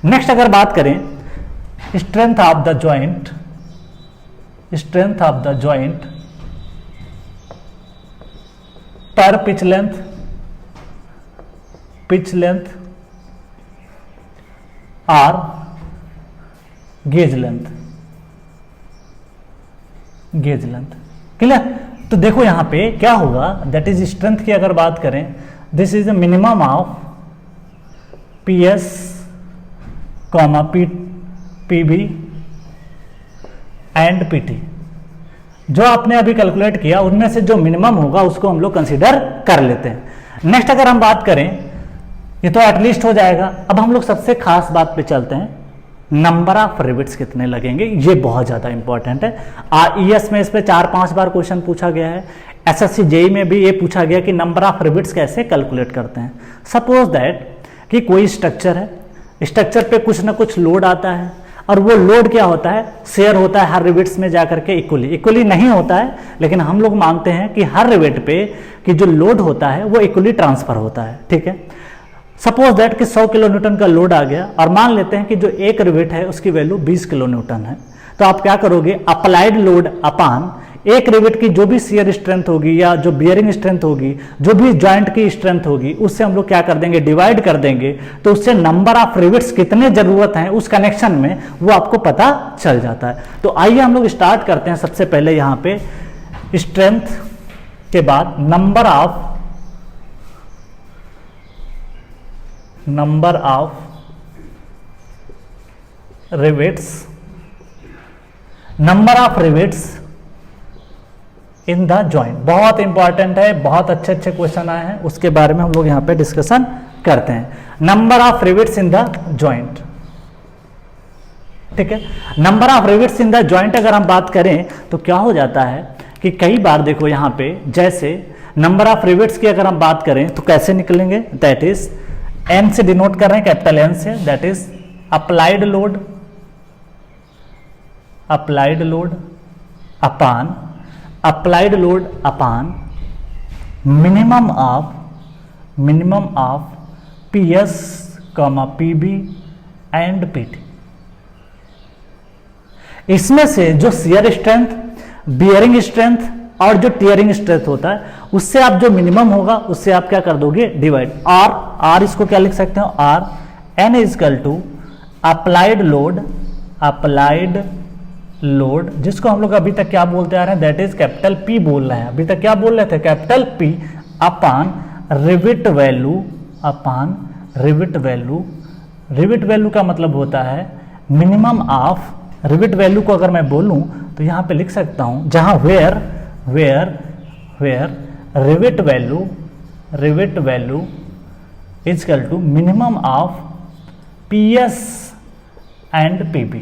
नेक्स्ट अगर बात करें strength of the joint, strength of the joint पर पिच लेंथ, पिच लेंथ और gauge length, gauge length. Clear? तो देखो यहां पे क्या होगा, दैट इज स्ट्रेंथ की अगर बात करें, this is the minimum of PS comma PB and PT। जो आपने अभी कैलकुलेट किया उनमें से जो मिनिमम होगा उसको हम लोग कंसीडर कर लेते हैं। नेक्स्ट अगर हम बात करें, ये तो एटलीस्ट हो जाएगा। अब हम लोग सबसे खास बात पे चलते हैं, नंबर ऑफ रिवेट्स कितने लगेंगे। ये बहुत ज्यादा इंपॉर्टेंट है। ES में इस पे 4-5 बार क्वेश्चन पूछा गया है। SSC JEE में भी ये पूछा गया कि नंबर ऑफ रिवेट्स कैसे कैलकुलेट करते हैं। सपोज दैट कि कोई स्ट्रक्चर है, स्ट्रक्चर पे कुछ ना कुछ लोड आता है और वो लोड क्या होता है, शेयर होता है हर रिवेट्स में जाकर के इक्वली। इक्वली नहीं होता है, लेकिन हम लोग मानते हैं कि हर रिवेट पे कि जो लोड होता है वो इक्वली ट्रांसफर होता है। ठीक है, सपोज दैट कि 100 किलो न्यूटन का लोड आ गया और मान लेते हैं कि जो एक रिवेट है उसकी वैल्यू 20 किलो न्यूटन है। तो आप क्या करोगे, अप्लाइड लोड अपान एक रिवेट की जो भी शियर स्ट्रेंथ होगी या जो बियरिंग स्ट्रेंथ होगी, जो भी जॉइंट की स्ट्रेंथ होगी, उससे हम लोग क्या कर देंगे, डिवाइड कर देंगे। तो उससे नंबर ऑफ रिवेट्स कितने जरूरत हैं उस कनेक्शन में वो आपको पता चल जाता है। तो आइए हम लोग स्टार्ट करते हैं। सबसे पहले यहां पे स्ट्रेंथ के बाद number of rivets, number of rivets in the joint. बहुत इंपॉर्टेंट है, बहुत अच्छे अच्छे क्वेश्चन आए हैं, उसके बारे में हम लोग यहां पे डिस्कशन करते हैं। Number of rivets in the joint. ठीक है, number of rivets in the joint अगर हम बात करें तो क्या हो जाता है कि कई बार देखो यहां पे, जैसे नंबर ऑफ रिवेट्स की अगर हम बात करें तो कैसे निकलेंगे, दैट इज N से डिनोट कर रहे हैं, कैपिटल N से, that is applied load, applied load upon, applied load upon minimum of PS comma PB and PT। इसमें से जो शियर स्ट्रेंथ, बियरिंग स्ट्रेंथ और जो टियरिंग स्ट्रेंथ होता है उससे आप जो मिनिमम होगा उससे आप क्या कर दोगे, डिवाइड। R इसको क्या लिख सकते हो, R N equal to applied load, जिसको हम लोग अभी तक क्या बोलते आ रहे हैं, दैट इज कैपिटल P बोल रहे हैं। अभी तक क्या बोल रहे थे, कैपिटल P अपान रिवेट वैल्यू, अपान रिवेट वैल्यू। रिवेट वैल्यू का मतलब होता है मिनिमम ऑफ, रिवेट वैल्यू को अगर मैं बोलूं तो यहां पे लिख सकता हूं, जहां where rivet value equal to minimum of PS and PB।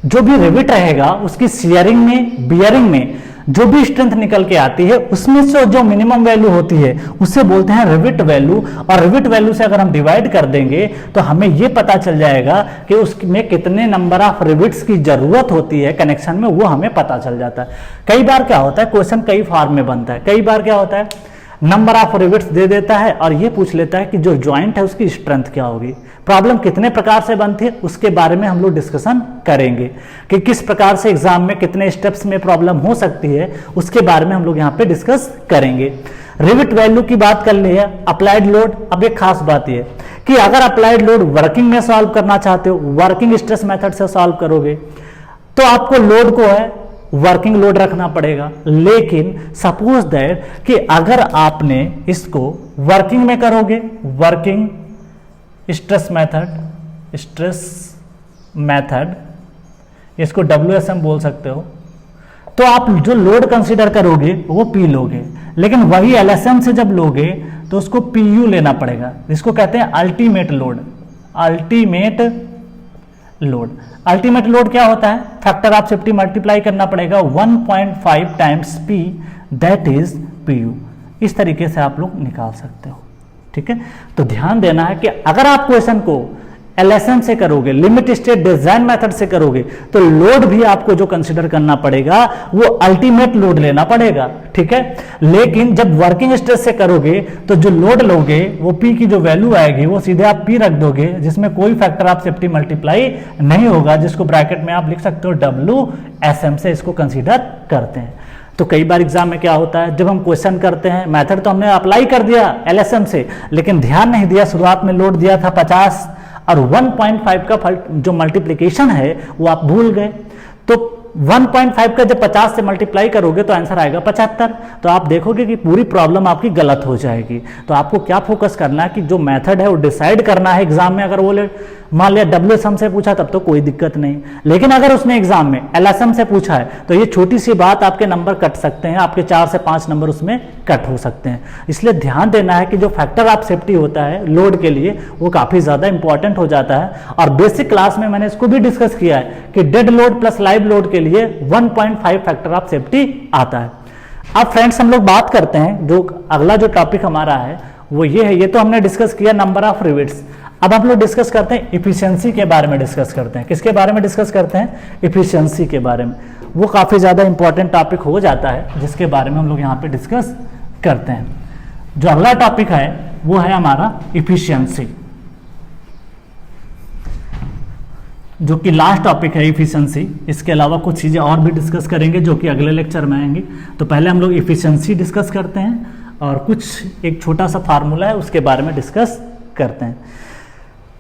जो भी रिवेट रहेगा उसकी शियरिंग में, बियरिंग में जो भी स्ट्रेंथ निकल के आती है उसमें से जो मिनिमम वैल्यू होती है उसे बोलते हैं रिवेट वैल्यू। और रिवेट वैल्यू से अगर हम डिवाइड कर देंगे तो हमें यह पता चल जाएगा कि उसमें कितने नंबर ऑफ रिवेट्स की जरूरत होती है कनेक्शन में, वो हमें पता चल जाता है। कई बार क्या होता है, क्वेश्चन कई फॉर्म में बनता है। कई बार क्या होता है, नंबर ऑफ रिवेट्स दे देता है और ये पूछ लेता है कि जो जॉइंट है उसकी स्ट्रेंथ क्या होगी। प्रॉब्लम कितने प्रकार से बनती है उसके बारे में हम लोग डिस्कशन करेंगे कि किस प्रकार से एग्जाम में कितने स्टेप्स में प्रॉब्लम हो सकती है, उसके बारे में हम लोग यहाँ पे डिस्कस करेंगे। रिवेट वैल्यू की बात कर ली है, अप्लाइड लोड। अब एक खास बात यह कि अगर अप्लाइड लोड वर्किंग में सॉल्व करना चाहते हो, वर्किंग स्ट्रेस मेथड से सॉल्व करोगे तो आपको लोड को है वर्किंग लोड रखना पड़ेगा। लेकिन सपोज दैट कि अगर आपने इसको वर्किंग में करोगे, वर्किंग स्ट्रेस मेथड, इसको WSM बोल सकते हो, तो आप जो लोड कंसीडर करोगे वो P लोगे। लेकिन वही LSM से जब लोगे तो उसको PU लेना पड़ेगा, जिसको कहते हैं अल्टीमेट लोड। अल्टीमेट लोड क्या होता है? फैक्टर ऑफ सेफ्टी मल्टीप्लाई करना पड़ेगा 1.5 times P, that is PU। इस तरीके से आप लोग निकाल सकते हो। ठीक है, तो ध्यान देना है कि अगर आप क्वेश्चन को LSM से करोगे, लिमिट स्टेट डिजाइन मेथड से करोगे, तो लोड भी आपको जो कंसीडर करना पड़ेगा वो अल्टीमेट लोड लेना पड़ेगा। ठीक है, लेकिन जब वर्किंग स्ट्रेस से करोगे तो जो लोड लोगे वो P की जो वैल्यू आएगी वो सीधे आप P रख दोगे, जिसमें कोई फैक्टर ऑफ सेफ्टी मल्टीप्लाई नहीं होगा, जिसको ब्रैकेट में आप लिख सकते हो WSM से इसको कंसीडर करते हैं। तो कई बार एग्जाम में क्या होता है, जब हम क्वेश्चन करते हैं, मेथड तो हमने अप्लाई कर दिया LSM से, लेकिन ध्यान नहीं दिया, शुरुआत में लोड दिया था 50 और 1.5 का जो मल्टीप्लिकेशन है वो आप भूल गए। तो 1.5 का जब 50 से मल्टीप्लाई करोगे तो आंसर आएगा 75। तो आप देखोगे कि पूरी प्रॉब्लम आपकी गलत हो जाएगी। तो आपको क्या फोकस करना है कि जो मेथड है वो डिसाइड करना है एग्जाम में। अगर वो मान लिया WSM से पूछा तब तो कोई दिक्कत नहीं, लेकिन अगर उसने एग्जाम में LSM से पूछा है तो ये छोटी सी बात आपके नंबर कट सकते हैं, आपके 4 से 5 नंबर उसमें कट हो सकते हैं। इसलिए ध्यान देना है कि जो फैक्टर ऑफ सेफ्टी होता है लोड के लिए वो काफी ज्यादा इंपॉर्टेंट हो जाता है। और बेसिक क्लास में मैंने इसको भी डिस्कस किया है कि dead load plus live load के लिए 1.5 फैक्टर ऑफ सेफ्टी आता है। अब फ्रेंड्स हम लोग बात करते हैं, जो अगला जो टॉपिक हमारा है वो ये है। ये तो हमने डिस्कस किया नंबर ऑफ रिविट्स। अब हम लोग डिस्कस करते हैं इफिशियंसी के बारे में डिस्कस करते हैं। किसके बारे में डिस्कस करते हैं? इफिशियंसी के बारे में। वो काफी ज्यादा इंपॉर्टेंट टॉपिक हो जाता है, जिसके बारे में हम लोग यहाँ पे डिस्कस करते हैं। जो अगला टॉपिक है वो है हमारा इफिशियंसी, जो कि लास्ट टॉपिक है इफिशियंसी। इसके अलावा कुछ चीजें और भी डिस्कस करेंगे जो कि अगले लेक्चर में आएंगी। तो पहले हम लोग इफिशियंसी डिस्कस करते हैं और कुछ एक छोटा सा फार्मूला है उसके बारे में डिस्कस करते हैं।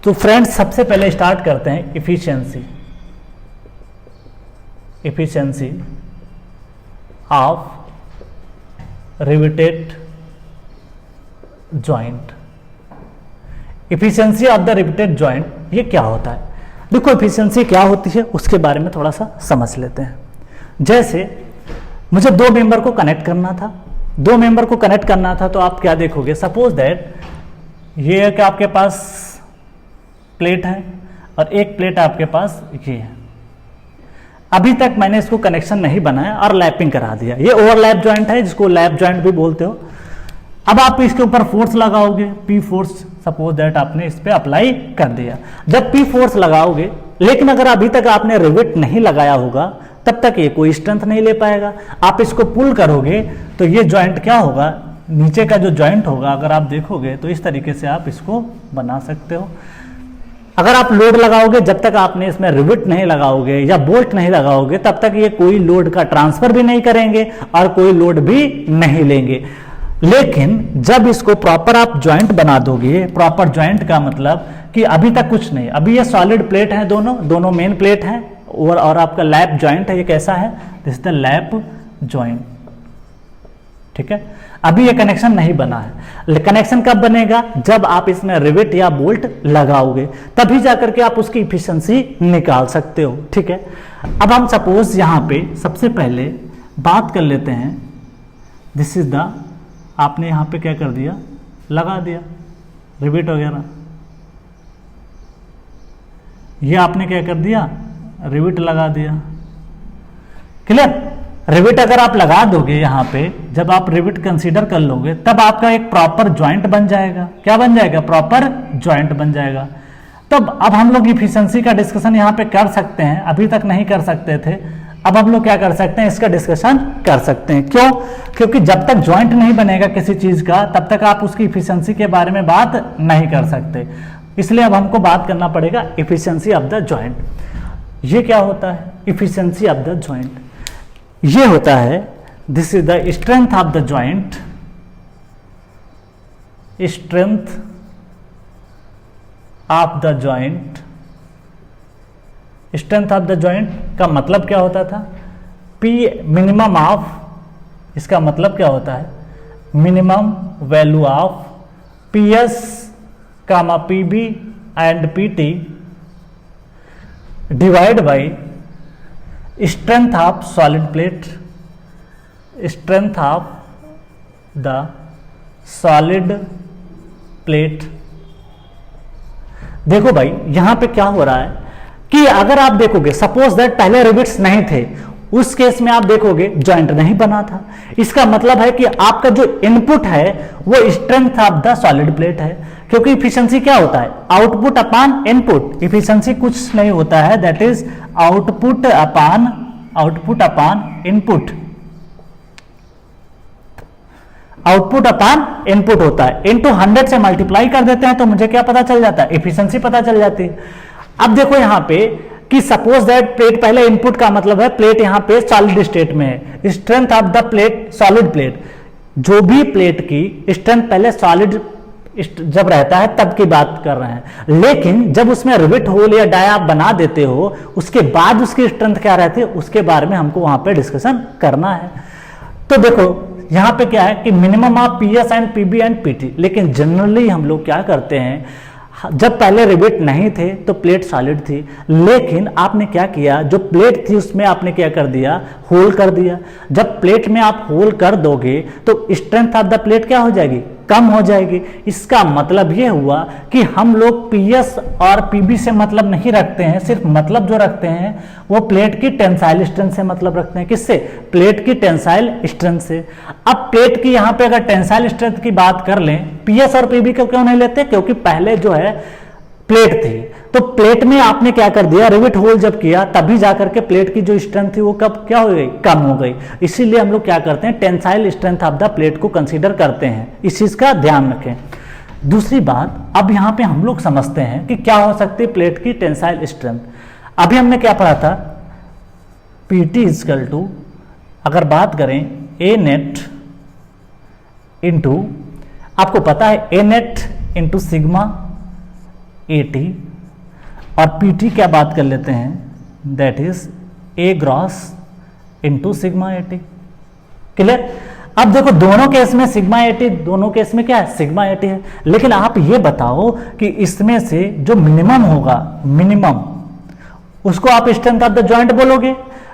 तो फ्रेंड्स सबसे पहले स्टार्ट करते हैं efficiency of riveted joint. Efficiency of the riveted joint ये क्या होता है? देखो इफिशियंसी क्या होती है उसके बारे में थोड़ा सा समझ लेते हैं। जैसे मुझे दो मेंबर को कनेक्ट करना था, तो आप क्या देखोगे, सपोज दैट ये कि आपके पास प्लेट है और एक प्लेट आपके पास ये है। अभी तक मैंने इसको कनेक्शन नहीं बनाया और लैपिंग करा दिया। ये ओवरलैप जॉइंट है, जिसको लैप जॉइंट भी बोलते हो। अब आप इसके ऊपर फोर्स लगाओगे, P फोर्स, सपोज दैट आपने इस पे अप्लाई कर दिया। जब P फोर्स लगाओगे, लेकिन अगर अभी तक आपने रिवेट नहीं लगाया होगा तब तक ये कोई स्ट्रेंथ नहीं ले पाएगा। आप इसको पुल करोगे तो ये जॉइंट क्या होगा, नीचे का जो जॉइंट होगा अगर आप देखोगे तो इस तरीके से आप इसको बना सकते हो। अगर आप लोड लगाओगे, जब तक आपने इसमें रिवेट नहीं लगाओगे या बोल्ट नहीं लगाओगे तब तक ये कोई लोड का ट्रांसफर भी नहीं करेंगे और कोई लोड भी नहीं लेंगे। लेकिन जब इसको प्रॉपर आप जॉइंट बना दोगे, प्रॉपर जॉइंट का मतलब कि अभी तक कुछ नहीं, अभी ये सॉलिड प्लेट है, दोनों मेन प्लेट है और आपका लैप जॉइंट है। ये कैसा है? This is the lap joint. ठीक है, अभी ये कनेक्शन नहीं बना है। कनेक्शन कब बनेगा? जब आप इसमें रिवेट या बोल्ट लगाओगे, तभी जाकर के आप उसकी इफिशियंसी निकाल सकते हो। ठीक है, अब हम सपोज यहां पे सबसे पहले बात कर लेते हैं। दिस इज द, आपने यहां पे क्या कर दिया, लगा दिया रिवेट वगैरह। ये आपने क्या कर दिया, रिवेट लगा दिया। क्लियर? रिवेट अगर आप लगा दोगे यहां पे, जब आप रिवेट कंसीडर कर लोगे तब आपका एक प्रॉपर जॉइंट बन जाएगा। क्या बन जाएगा? प्रॉपर जॉइंट बन जाएगा। तब अब हम लोग इफिशियंसी का डिस्कशन यहां पे कर सकते हैं, अभी तक नहीं कर सकते थे। अब हम लोग क्या कर सकते हैं, इसका डिस्कशन कर सकते हैं। क्यों? क्योंकि जब तक जॉइंट नहीं बनेगा किसी चीज का तब तक आप उसकी इफिशियंसी के बारे में बात नहीं कर सकते। इसलिए अब हमको बात करना पड़ेगा इफिशियंसी ऑफ द जॉइंट। ये क्या होता है? इफिशियंसी ऑफ द जॉइंट ये होता है, this is the strength of the joint. Strength of the joint, strength of the joint का मतलब क्या होता था? मिनिमम ऑफ, इसका मतलब क्या होता है, minimum value of P S comma P B and P T divide by strength of solid plate, strength of the solid plate. देखो भाई यहां पे क्या हो रहा है कि अगर आप देखोगे, सपोज दैट पहले रिबिट्स नहीं थे, उस केस में आप देखोगे जॉइंट नहीं बना था। इसका मतलब है कि आपका जो इनपुट है वो strength of the solid plate है, क्योंकि इफिशिएंसी क्या होता है, आउटपुट अपॉन इनपुट। इफिशिएंसी कुछ नहीं होता है, that is output upon input, output upon input होता है। इनटू 100 से मल्टीप्लाई कर देते हैं तो मुझे क्या पता चल जाता है, इफिशिएंसी पता चल जाती है। अब देखो यहां पे कि सपोज दैट प्लेट, पहले इनपुट का मतलब है प्लेट यहां पे सॉलिड स्टेट में है, strength of the plate solid plate, जो भी प्लेट की स्ट्रेंथ पहले सॉलिड जब रहता है तब की बात कर रहे हैं, लेकिन जब उसमें रिवेट होल या डाई आप बना देते हो उसके बाद उसकी स्ट्रेंथ क्या रहती है, उसके बारे में हमको वहां पे डिस्कशन करना है। तो देखो यहां पे क्या है कि minimum of P S and PB and PT, लेकिन जनरली हम लोग क्या करते हैं, जब पहले रिवेट नहीं थे तो प्लेट सॉलिड थी, लेकिन आपने क्या किया, जो प्लेट थी उसमें आपने क्या कर दिया, होल कर दिया। जब प्लेट में आप होल कर दोगे तो स्ट्रेंथ ऑफ द प्लेट क्या हो जाएगी, कम हो जाएगी। इसका मतलब यह हुआ कि हम लोग पीएस और पीबी से मतलब नहीं रखते हैं, सिर्फ मतलब जो रखते हैं वो प्लेट की टेंसाइल स्ट्रेंथ से मतलब रखते हैं। किससे, प्लेट की टेंसाइल स्ट्रेंथ से। अब प्लेट की यहां पे अगर टेंसाइल स्ट्रेंथ की बात कर लें, पीएस और पीबी को क्यों नहीं लेते, क्योंकि पहले जो है प्लेट थी, तो प्लेट में आपने क्या कर दिया, रिवेट होल जब किया तभी जाकर के प्लेट की जो स्ट्रेंथ थी वो कब क्या हो गई, कम हो गई। इसीलिए हम लोग क्या करते हैं, tensile strength of the plate को कंसीडर करते हैं। इस चीज का ध्यान रखें। दूसरी बात, अब यहां पे हम लोग समझते हैं कि क्या हो सकती है प्लेट की टेंसाइल स्ट्रेंथ। अभी हमने क्या पढ़ा था, पीटी इजकल टू, अगर बात करें ए नेट इंटू, आपको पता है A net into sigma eighty, और पीटी क्या बात कर लेते हैं, that is a gross into sigma AT. Clear. अब देखो दोनों केस में सिग्मा एटी, दोनों केस में क्या है, सिग्मा एटी है, लेकिन आप ये बताओ कि इसमें से जो मिनिमम होगा, मिनिमम उसको आप स्ट्रेंथ ऑफ द जॉइंट बोलोगे,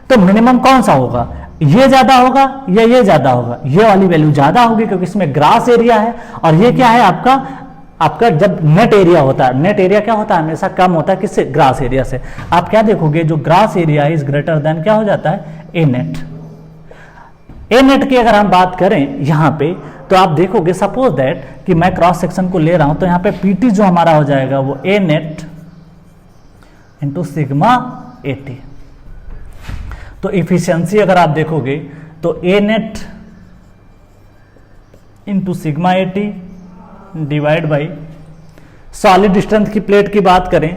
तो मिनिमम कौन सा होगा, ये ज्यादा होगा या ये ज्यादा होगा, ये वाली वैल्यू ज्यादा होगी क्योंकि इसमें ग्रास एरिया है, और ये क्या है आपका जब नेट एरिया होता है, नेट एरिया क्या होता है, हमेशा कम होता है किससे, ग्रास एरिया से। आप क्या देखोगे, जो grass area is greater than क्या हो जाता है, ए नेट। ए नेट की अगर हम बात करें यहां पे, तो आप देखोगे सपोज दैट कि मैं क्रॉस सेक्शन को ले रहा हूं, तो यहां पे पीटी जो हमारा हो जाएगा वो A net into sigma AT. तो इफिशियंसी अगर आप देखोगे तो A net into sigma AT divide by solid strength की प्लेट की बात करें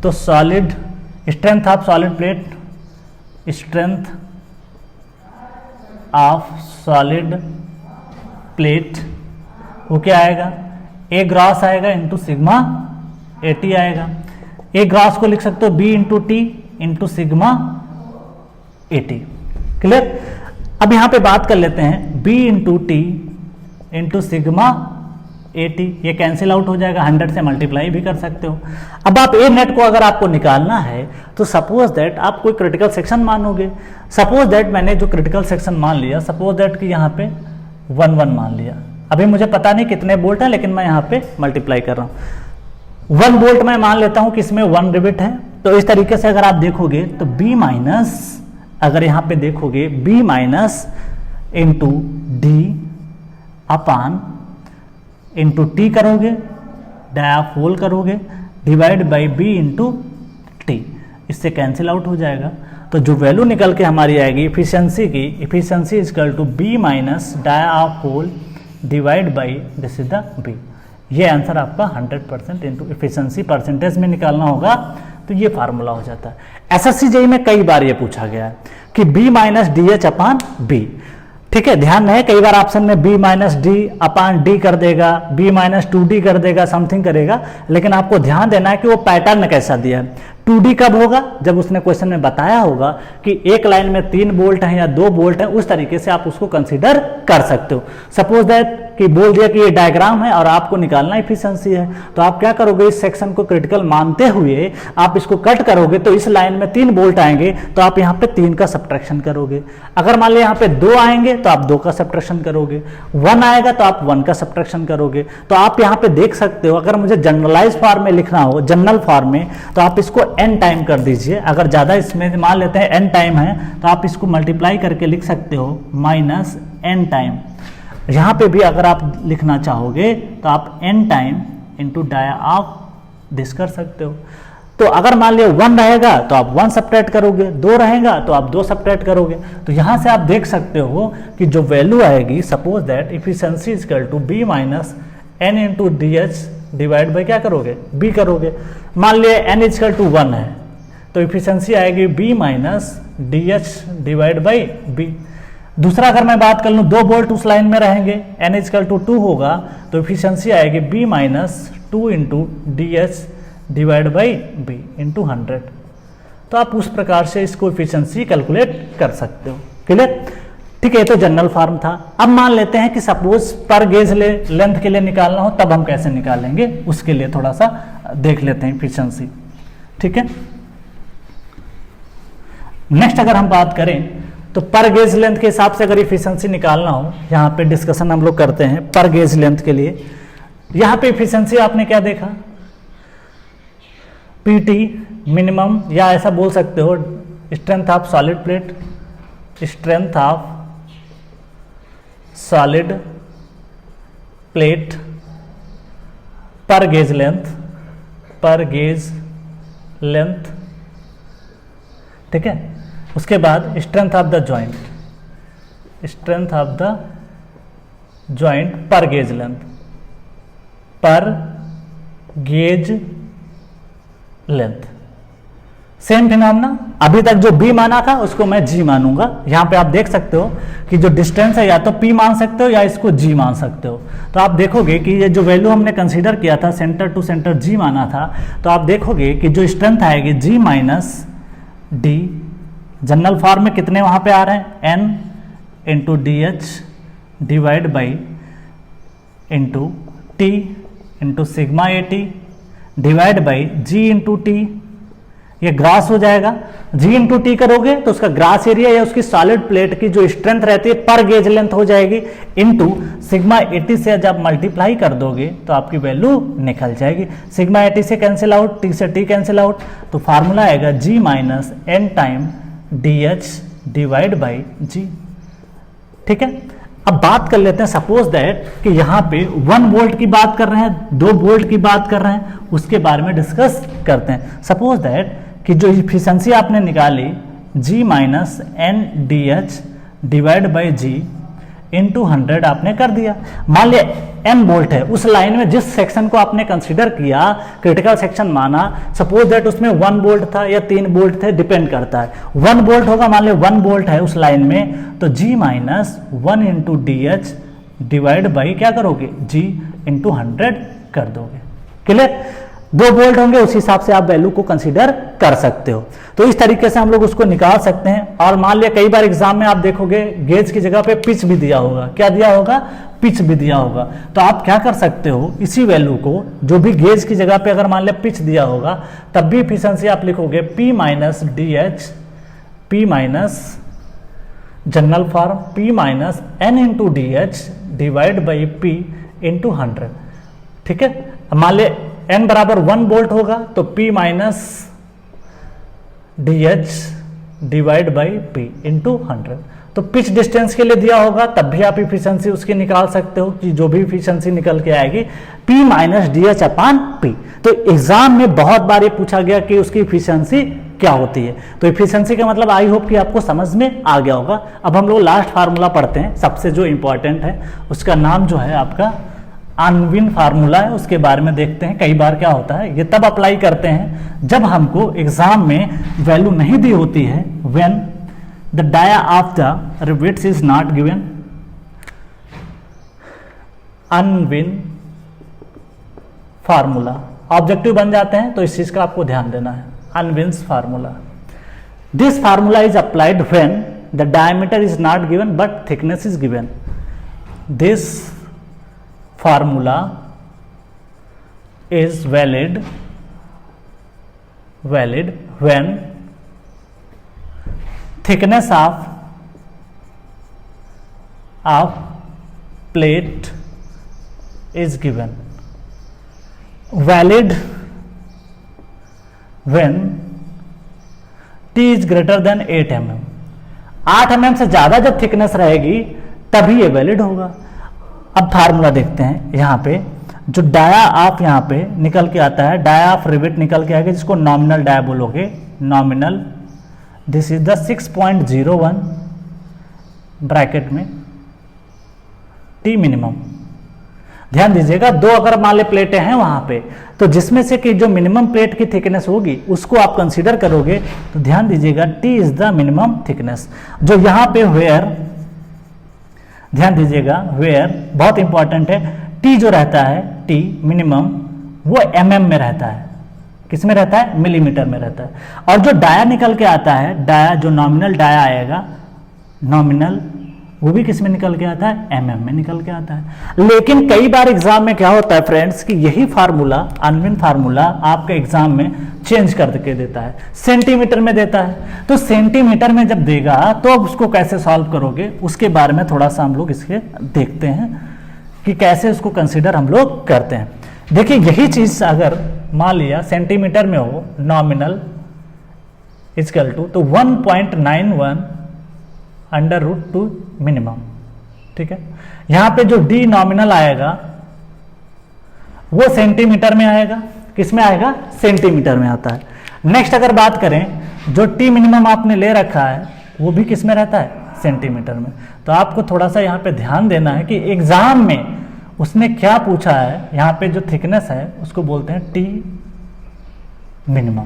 तो solid strength of solid plate, strength of solid plate वो क्या आएगा, ए ग्रॉस आएगा इंटू सिग्मा एटी आएगा। ए ग्रॉस को लिख सकते हो B into T into sigma AT. Clear. अब यहां पे बात कर लेते हैं B into T into sigma eighty, ये कैंसिल आउट हो जाएगा, 100 से मल्टीप्लाई भी कर सकते हो। अब आप ए नेट को अगर आपको निकालना है तो सपोज दैट आप कोई क्रिटिकल सेक्शन मानोगे, सपोज दैट मैंने जो क्रिटिकल सेक्शन मान लिया, सपोज दैट कि यहाँ पे 1 मान लिया। अभी मुझे पता नहीं कितने बोल्ट है, लेकिन मैं यहाँ पे मल्टीप्लाई कर रहा हूँ। 1 बोल्ट मैं मान लेता हूँ कि इसमें 1 रिवेट है। तो इस तरीके से अगर आप देखोगे तो बी माइनस, अगर यहाँ पे देखोगे B minus into D upon into T करोगे, डाई होल करोगे, divide by B into T, इससे कैंसिल आउट हो जाएगा। तो जो वैल्यू निकल के हमारी आएगी इफिशियंसी की, efficiency is equal to B minus dia of hole divide by this is the B. ये आंसर आपका 100% इंटू इफिशियंसी परसेंटेज में निकालना होगा, तो ये फार्मूला हो जाता है। एसएससी जेईई में कई बार ये पूछा गया है कि बी माइनस डी एच अपान बी। ठीक है, ध्यान रहे कई बार ऑप्शन में बी माइनस डी अपान डी कर देगा, बी माइनस 2d कर देगा, समथिंग करेगा, लेकिन आपको ध्यान देना है कि वो पैटर्न कैसा दिया है। 2D कब होगा? जब उसने क्वेश्चन में बताया होगा कि एक लाइन में 3 बोल्ट हैं या 2 बोल्ट हैं, उस तरीके से आप उसको कंसीडर कर सकते हो। सपोज दैट कि बोल दिया कि ये डायग्राम है और आपको निकालना इफिशिएंसी है, तो आप क्या करोगे, इस सेक्शन को क्रिटिकल मानते हुए आप इसको कट करोगे, तो इस लाइन में 3 बोल्ट आएंगे तो आप यहाँ पे 3 का सब्ट्रैक्शन करोगे। अगर मान लिया यहाँ पे 2 आएंगे तो आप 2 का सब्ट्रैक्शन करोगे, 1 आएगा तो आप 1 का सब्ट्रैक्शन करोगे। तो आप यहाँ पे देख सकते हो, अगर मुझे जनरलाइज फॉर्म में लिखना हो, जनरल फॉर्म में, तो आप इसको n टाइम कर दीजिए। अगर ज्यादा इसमें मान लेते हैं n टाइम है तो आप इसको मल्टीप्लाई करके लिख सकते हो -n टाइम। यहाँ पे भी अगर आप लिखना चाहोगे तो आप n time into dia of this कर सकते हो। तो अगर मान लिया 1 रहेगा तो आप 1 सब्ट्रैक्ट करोगे, 2 रहेगा तो आप 2 सब्ट्रैक्ट करोगे। तो यहाँ से आप देख सकते हो कि जो वैल्यू आएगी, suppose that efficiency is equal to b minus n into D H divide by क्या करोगे, b करोगे। मान लिया n इज इक्वल टू 1 है तो इफिशिएंसी आएगी b minus D H divide by b। दूसरा अगर मैं बात कर लूँ, 2 बोल्ट उस लाइन में रहेंगे, n इजकल टू 2 होगा तो इफिशिएंसी आएगी b minus 2 into D H divide by b into 100। तो आप उस प्रकार से इसको इफिशिएंसी कैलकुलेट कर सकते हो। क्लियर? ठीक है, तो जनरल फॉर्म था। अब मान लेते हैं कि सपोज पर गेज लेंथ के लिए निकालना हो, तब हम कैसे निकालेंगे उसके लिए थोड़ा सा देख लेते हैं इफिशिएंसी। ठीक है, नेक्स्ट अगर हम बात करें तो पर गेज लेंथ के हिसाब से अगर इफिशिएंसी निकालना हो, यहाँ पे डिस्कशन हम लोग करते हैं पर गेज लेंथ के लिए। यहाँ पे इफिशिएंसी आपने क्या देखा, पीटी मिनिमम, या ऐसा बोल सकते हो strength of solid plate, strength of solid plate पर gauge length, per gauge length. ठीक है, उसके बाद strength of the joint, strength of the joint per gauge length, per gauge length. Same phenomena, अभी तक जो b माना था उसको मैं g मानूंगा। यहां पे आप देख सकते हो कि जो डिस्टेंस है या तो p मान सकते हो या इसको g मान सकते हो। तो आप देखोगे कि ये जो वैल्यू हमने कंसीडर किया था, सेंटर टू सेंटर g माना था, तो आप देखोगे कि जो स्ट्रेंथ आएगी g minus D, general form में कितने वहां पे आ रहे हैं, n into D H divide by into T into sigma A T divide by G into T. ये ग्रास हो जाएगा, जी इंटू टी करोगे तो उसका ग्रास एरिया या उसकी सॉलिड प्लेट की जो स्ट्रेंथ रहती है पर गेज लेंथ हो जाएगी, इंटू सिग्मा एटी से जब मल्टीप्लाई कर दोगे तो आपकी वैल्यू निकल जाएगी। सिग्मा एटी से कैंसिल आउट, टी से टी कैंसिल आउट, तो फार्मूला आएगा G minus N time D H divide by G. ठीक है, अब बात कर लेते हैं सपोज दैट कि यहाँ पे 1 वोल्ट की बात कर रहे हैं, 2 वोल्ट की बात कर रहे हैं, उसके बारे में डिस्कस करते हैं। सपोज दैट कि जो इफिशिएंसी आपने निकाली G minus N D H divide by G into 100 आपने कर दिया। मान लिया n वोल्ट है, उस लाइन में जिस सेक्शन को आपने कंसीडर किया, क्रिटिकल सेक्शन माना, सपोज दैट उसमें 1 वोल्ट था या 3 वोल्ट थे, डिपेंड करता है। 1 वोल्ट होगा, मान लिया 1 वोल्ट है उस लाइन में, तो G minus 1 into D H divide by क्या करोगे, G इंटू 100 कर दोगे। क्लियर? 2 वोल्ट होंगे, उस हिसाब से आप वैल्यू को कंसीडर कर सकते हो। तो इस तरीके से हम लोग उसको निकाल सकते हैं। और मान लिया कई बार एग्जाम में आप देखोगे गेज की जगह पे पिच भी दिया होगा, क्या दिया होगा, पिच भी दिया होगा। तो आप क्या कर सकते हो, इसी वैल्यू को जो भी गेज की जगह पे अगर मान लिया पिच दिया होगा, तब भी इफिशिएंसी आप लिखोगे P minus D H, P minus general form P minus N into D H divide by P into 100। ठीक है, मान लिया n बराबर 1 वोल्ट होगा तो P minus D H divide by P into 100। तो पिच डिस्टेंस के लिए दिया होगा, तब भी आप इफिशिएंसी उसकी निकाल सकते हो कि जो भी इफिशिएंसी निकल के आएगी P माइनस डी एच अपान P। तो एग्जाम में बहुत बार ये पूछा गया कि उसकी इफिशिएंसी क्या होती है। तो इफिशिएंसी का मतलब आई होप कि आपको समझ में आ गया होगा। अब हम लोग लास्ट फार्मूला पढ़ते हैं, सबसे जो इंपॉर्टेंट है, उसका नाम जो है आपका अनविन फार्मूला है, उसके बारे में देखते हैं। कई बार क्या होता है, ये तब अप्लाई करते हैं जब हमको एग्जाम में वैल्यू नहीं दी होती है, when the dia of the rivets is not given. Unwin formula objective बन जाते हैं, तो इस चीज का आपको ध्यान देना है। Unwin's formula. This formula is applied when the diameter is not given but thickness is given. This formula is valid when thickness of plate is given. Valid when T is greater than 8 mm. 8 mm से ज्यादा जब thickness रहेगी तभी ये valid होगा. अब formula देखते हैं. यहां पे जो डाया आप यहां पे निकल के आता है, डाया ऑफ रिवेट निकल के आएगा, जिसको नॉमिनल डाया बोलोगे. Nominal, this is the 6.01 bracket में टी मिनिमम. ध्यान दीजिएगा, दो अगर मान ले प्लेटें हैं वहां पे, तो जिसमें से कि जो मिनिमम प्लेट की थिकनेस होगी उसको आप कंसीडर करोगे. तो ध्यान दीजिएगा, T is the minimum thickness. जो यहां पे वेयर, ध्यान दीजिएगा, वेयर बहुत इंपॉर्टेंट है. टी जो रहता है, टी मिनिमम, वो mm में रहता है. किस में रहता है? मिलीमीटर में रहता है. और जो डाया निकल के आता है, डाया जो नॉमिनल डाया आएगा, नॉमिनल, वो भी किस में निकल के आता है? mm में निकल के आता है. लेकिन कई बार एग्जाम में क्या होता है फ्रेंड्स कि यही फार्मूला, अनविन फार्मूला, आपके एग्जाम में चेंज करके देता है, सेंटीमीटर में देता है. तो सेंटीमीटर में जब देगा तो अब उसको कैसे सॉल्व करोगे, उसके बारे में थोड़ा सा हम लोग इसके देखते हैं कि कैसे उसको कंसीडर हम लोग करते हैं. देखिए, यही चीज अगर मान लिया सेंटीमीटर में हो, नॉमिनल इक्वल टू, तो 1.91 अंडर रूट 2 मिनिमम. ठीक है, यहां पे जो डी नॉमिनल आएगा वो सेंटीमीटर में आएगा. किस में आएगा? सेंटीमीटर में आता है. नेक्स्ट अगर बात करें, जो टी मिनिमम आपने ले रखा है वो भी किस में रहता है? सेंटीमीटर में. तो आपको थोड़ा सा यहाँ पे ध्यान देना है कि एग्जाम में उसने क्या पूछा है. यहाँ पे जो थिकनेस है उसको बोलते हैं टी मिनिमम.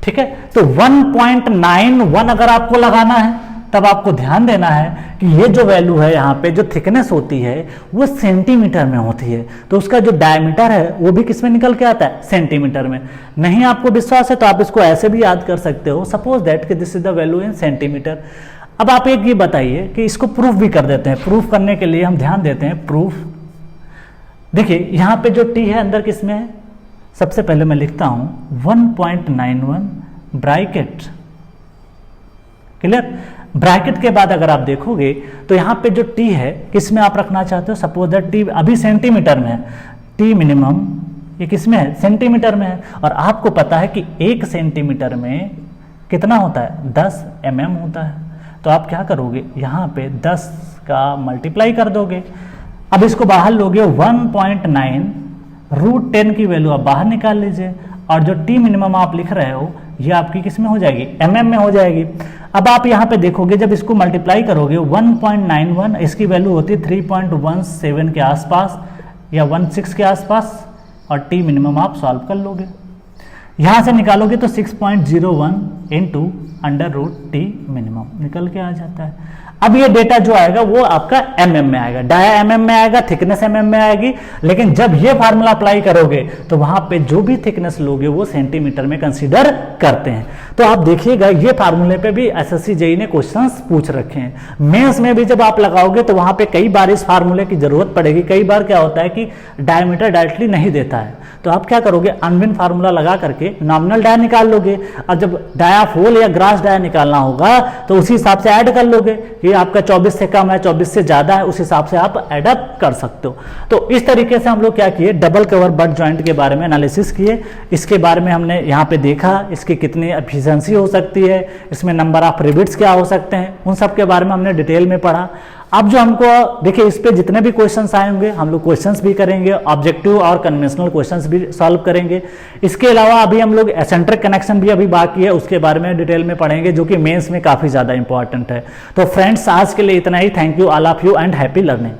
ठीक है, तो 1.91 अगर आपको लगाना है तब आपको ध्यान देना है कि ये जो वैल्यू है, यहाँ पे जो थिकनेस होती है वो सेंटीमीटर में होती है. तो उसका जो डायमीटर है वो भी किस में निकल के आता है? सेंटीमीटर में. नहीं आपको विश्वास है तो आप इसको ऐसे भी याद कर सकते हो, सपोज दैट कि this is the value in centimetre. अब आप एक ये बताइए कि इसको प्रूफ भी कर देते हैं. प्रूफ करने के लिए हम ध्यान देते हैं प्रूफ. देखिए, यहां पे जो टी है अंदर किस में है? सबसे पहले मैं लिखता हूं 1.91 ब्रैकेट. क्लियर? ब्रैकेट के बाद अगर आप देखोगे तो यहां पे जो टी है किस में आप रखना चाहते हो? सपोज दैट टी अभी सेंटीमीटर में है, टी मिनिमम ये किस में है? सेंटीमीटर में है. और आपको पता है कि 1 सेंटीमीटर में कितना होता है? 10 mm होता है. तो आप क्या करोगे? यहाँ पे 10 का मल्टीप्लाई कर दोगे. अब इसको बाहर लोगे, 1.9 रूट 10 की वैल्यू आप बाहर निकाल लीजिए. और जो टी मिनिमम आप लिख रहे हो ये आपकी किस में हो जाएगी? mm में हो जाएगी. अब आप यहाँ पे देखोगे, जब इसको मल्टीप्लाई करोगे 1.91, इसकी वैल्यू होती है 3.17 के आसपास या 16 के आसपास. और टी मिनिमम आप सॉल्व कर लोगे, यहां से निकालोगे तो 6.01 into under root T minimum निकल के आ जाता है. अब ये डेटा जो आएगा वो आपका mm में आएगा, डाया mm में आएगा, थिकनेस mm में आएगी. लेकिन जब ये फार्मूला अप्लाई करोगे तो वहां पे जो भी थिकनेस लोगे वो सेंटीमीटर में कंसीडर करते हैं. तो आप देखिएगा, ये फार्मूले पे भी एसएससी जेईई ने क्वेश्चंस पूछ रखे हैं. मेंस में भी जब आप लगाओगे तो वहां पे कई बार इस फार्मूले की जरूरत पड़ेगी. कई बार क्या होता है कि डायमीटर डायरेक्टली नहीं देता है, तो आप क्या करोगे? अनविन फार्मूला लगा करके नॉमिनल डाया निकाल लोगे. और जब डाया होल या ग्रास डाया निकालना होगा तो उसी हिसाब से ऐड कर लोगे. ये आपका 24 से कम है, 24 से ज्यादा है, उस हिसाब से आप एडअप कर सकते हो. तो इस तरीके से हम लोग क्या किए? डबल कवर बट जॉइंट के बारे में एनालिसिस किए. इसके बारे में हमने यहाँ पे देखा, इसकी कितनी एफिशिएंसी हो सकती है, इसमें नंबर ऑफ रिबिट्स क्या हो सकते हैं, उन सब के बारे में हमने डिटेल में पढ़ा. अब जो हमको देखिए, इस पे जितने भी क्वेश्चंस आएंगे हम लोग क्वेश्चंस भी करेंगे, ऑब्जेक्टिव और कन्वेंशनल क्वेश्चंस भी सॉल्व करेंगे. इसके अलावा अभी हम लोग एसेंट्रिक कनेक्शन भी अभी बाकी है, उसके बारे में डिटेल में पढ़ेंगे, जो कि मेंस में काफी ज्यादा इंपॉर्टेंट है. तो फ्रेंड्स, आज के लिए इतना ही. Thank you all of you and happy learning.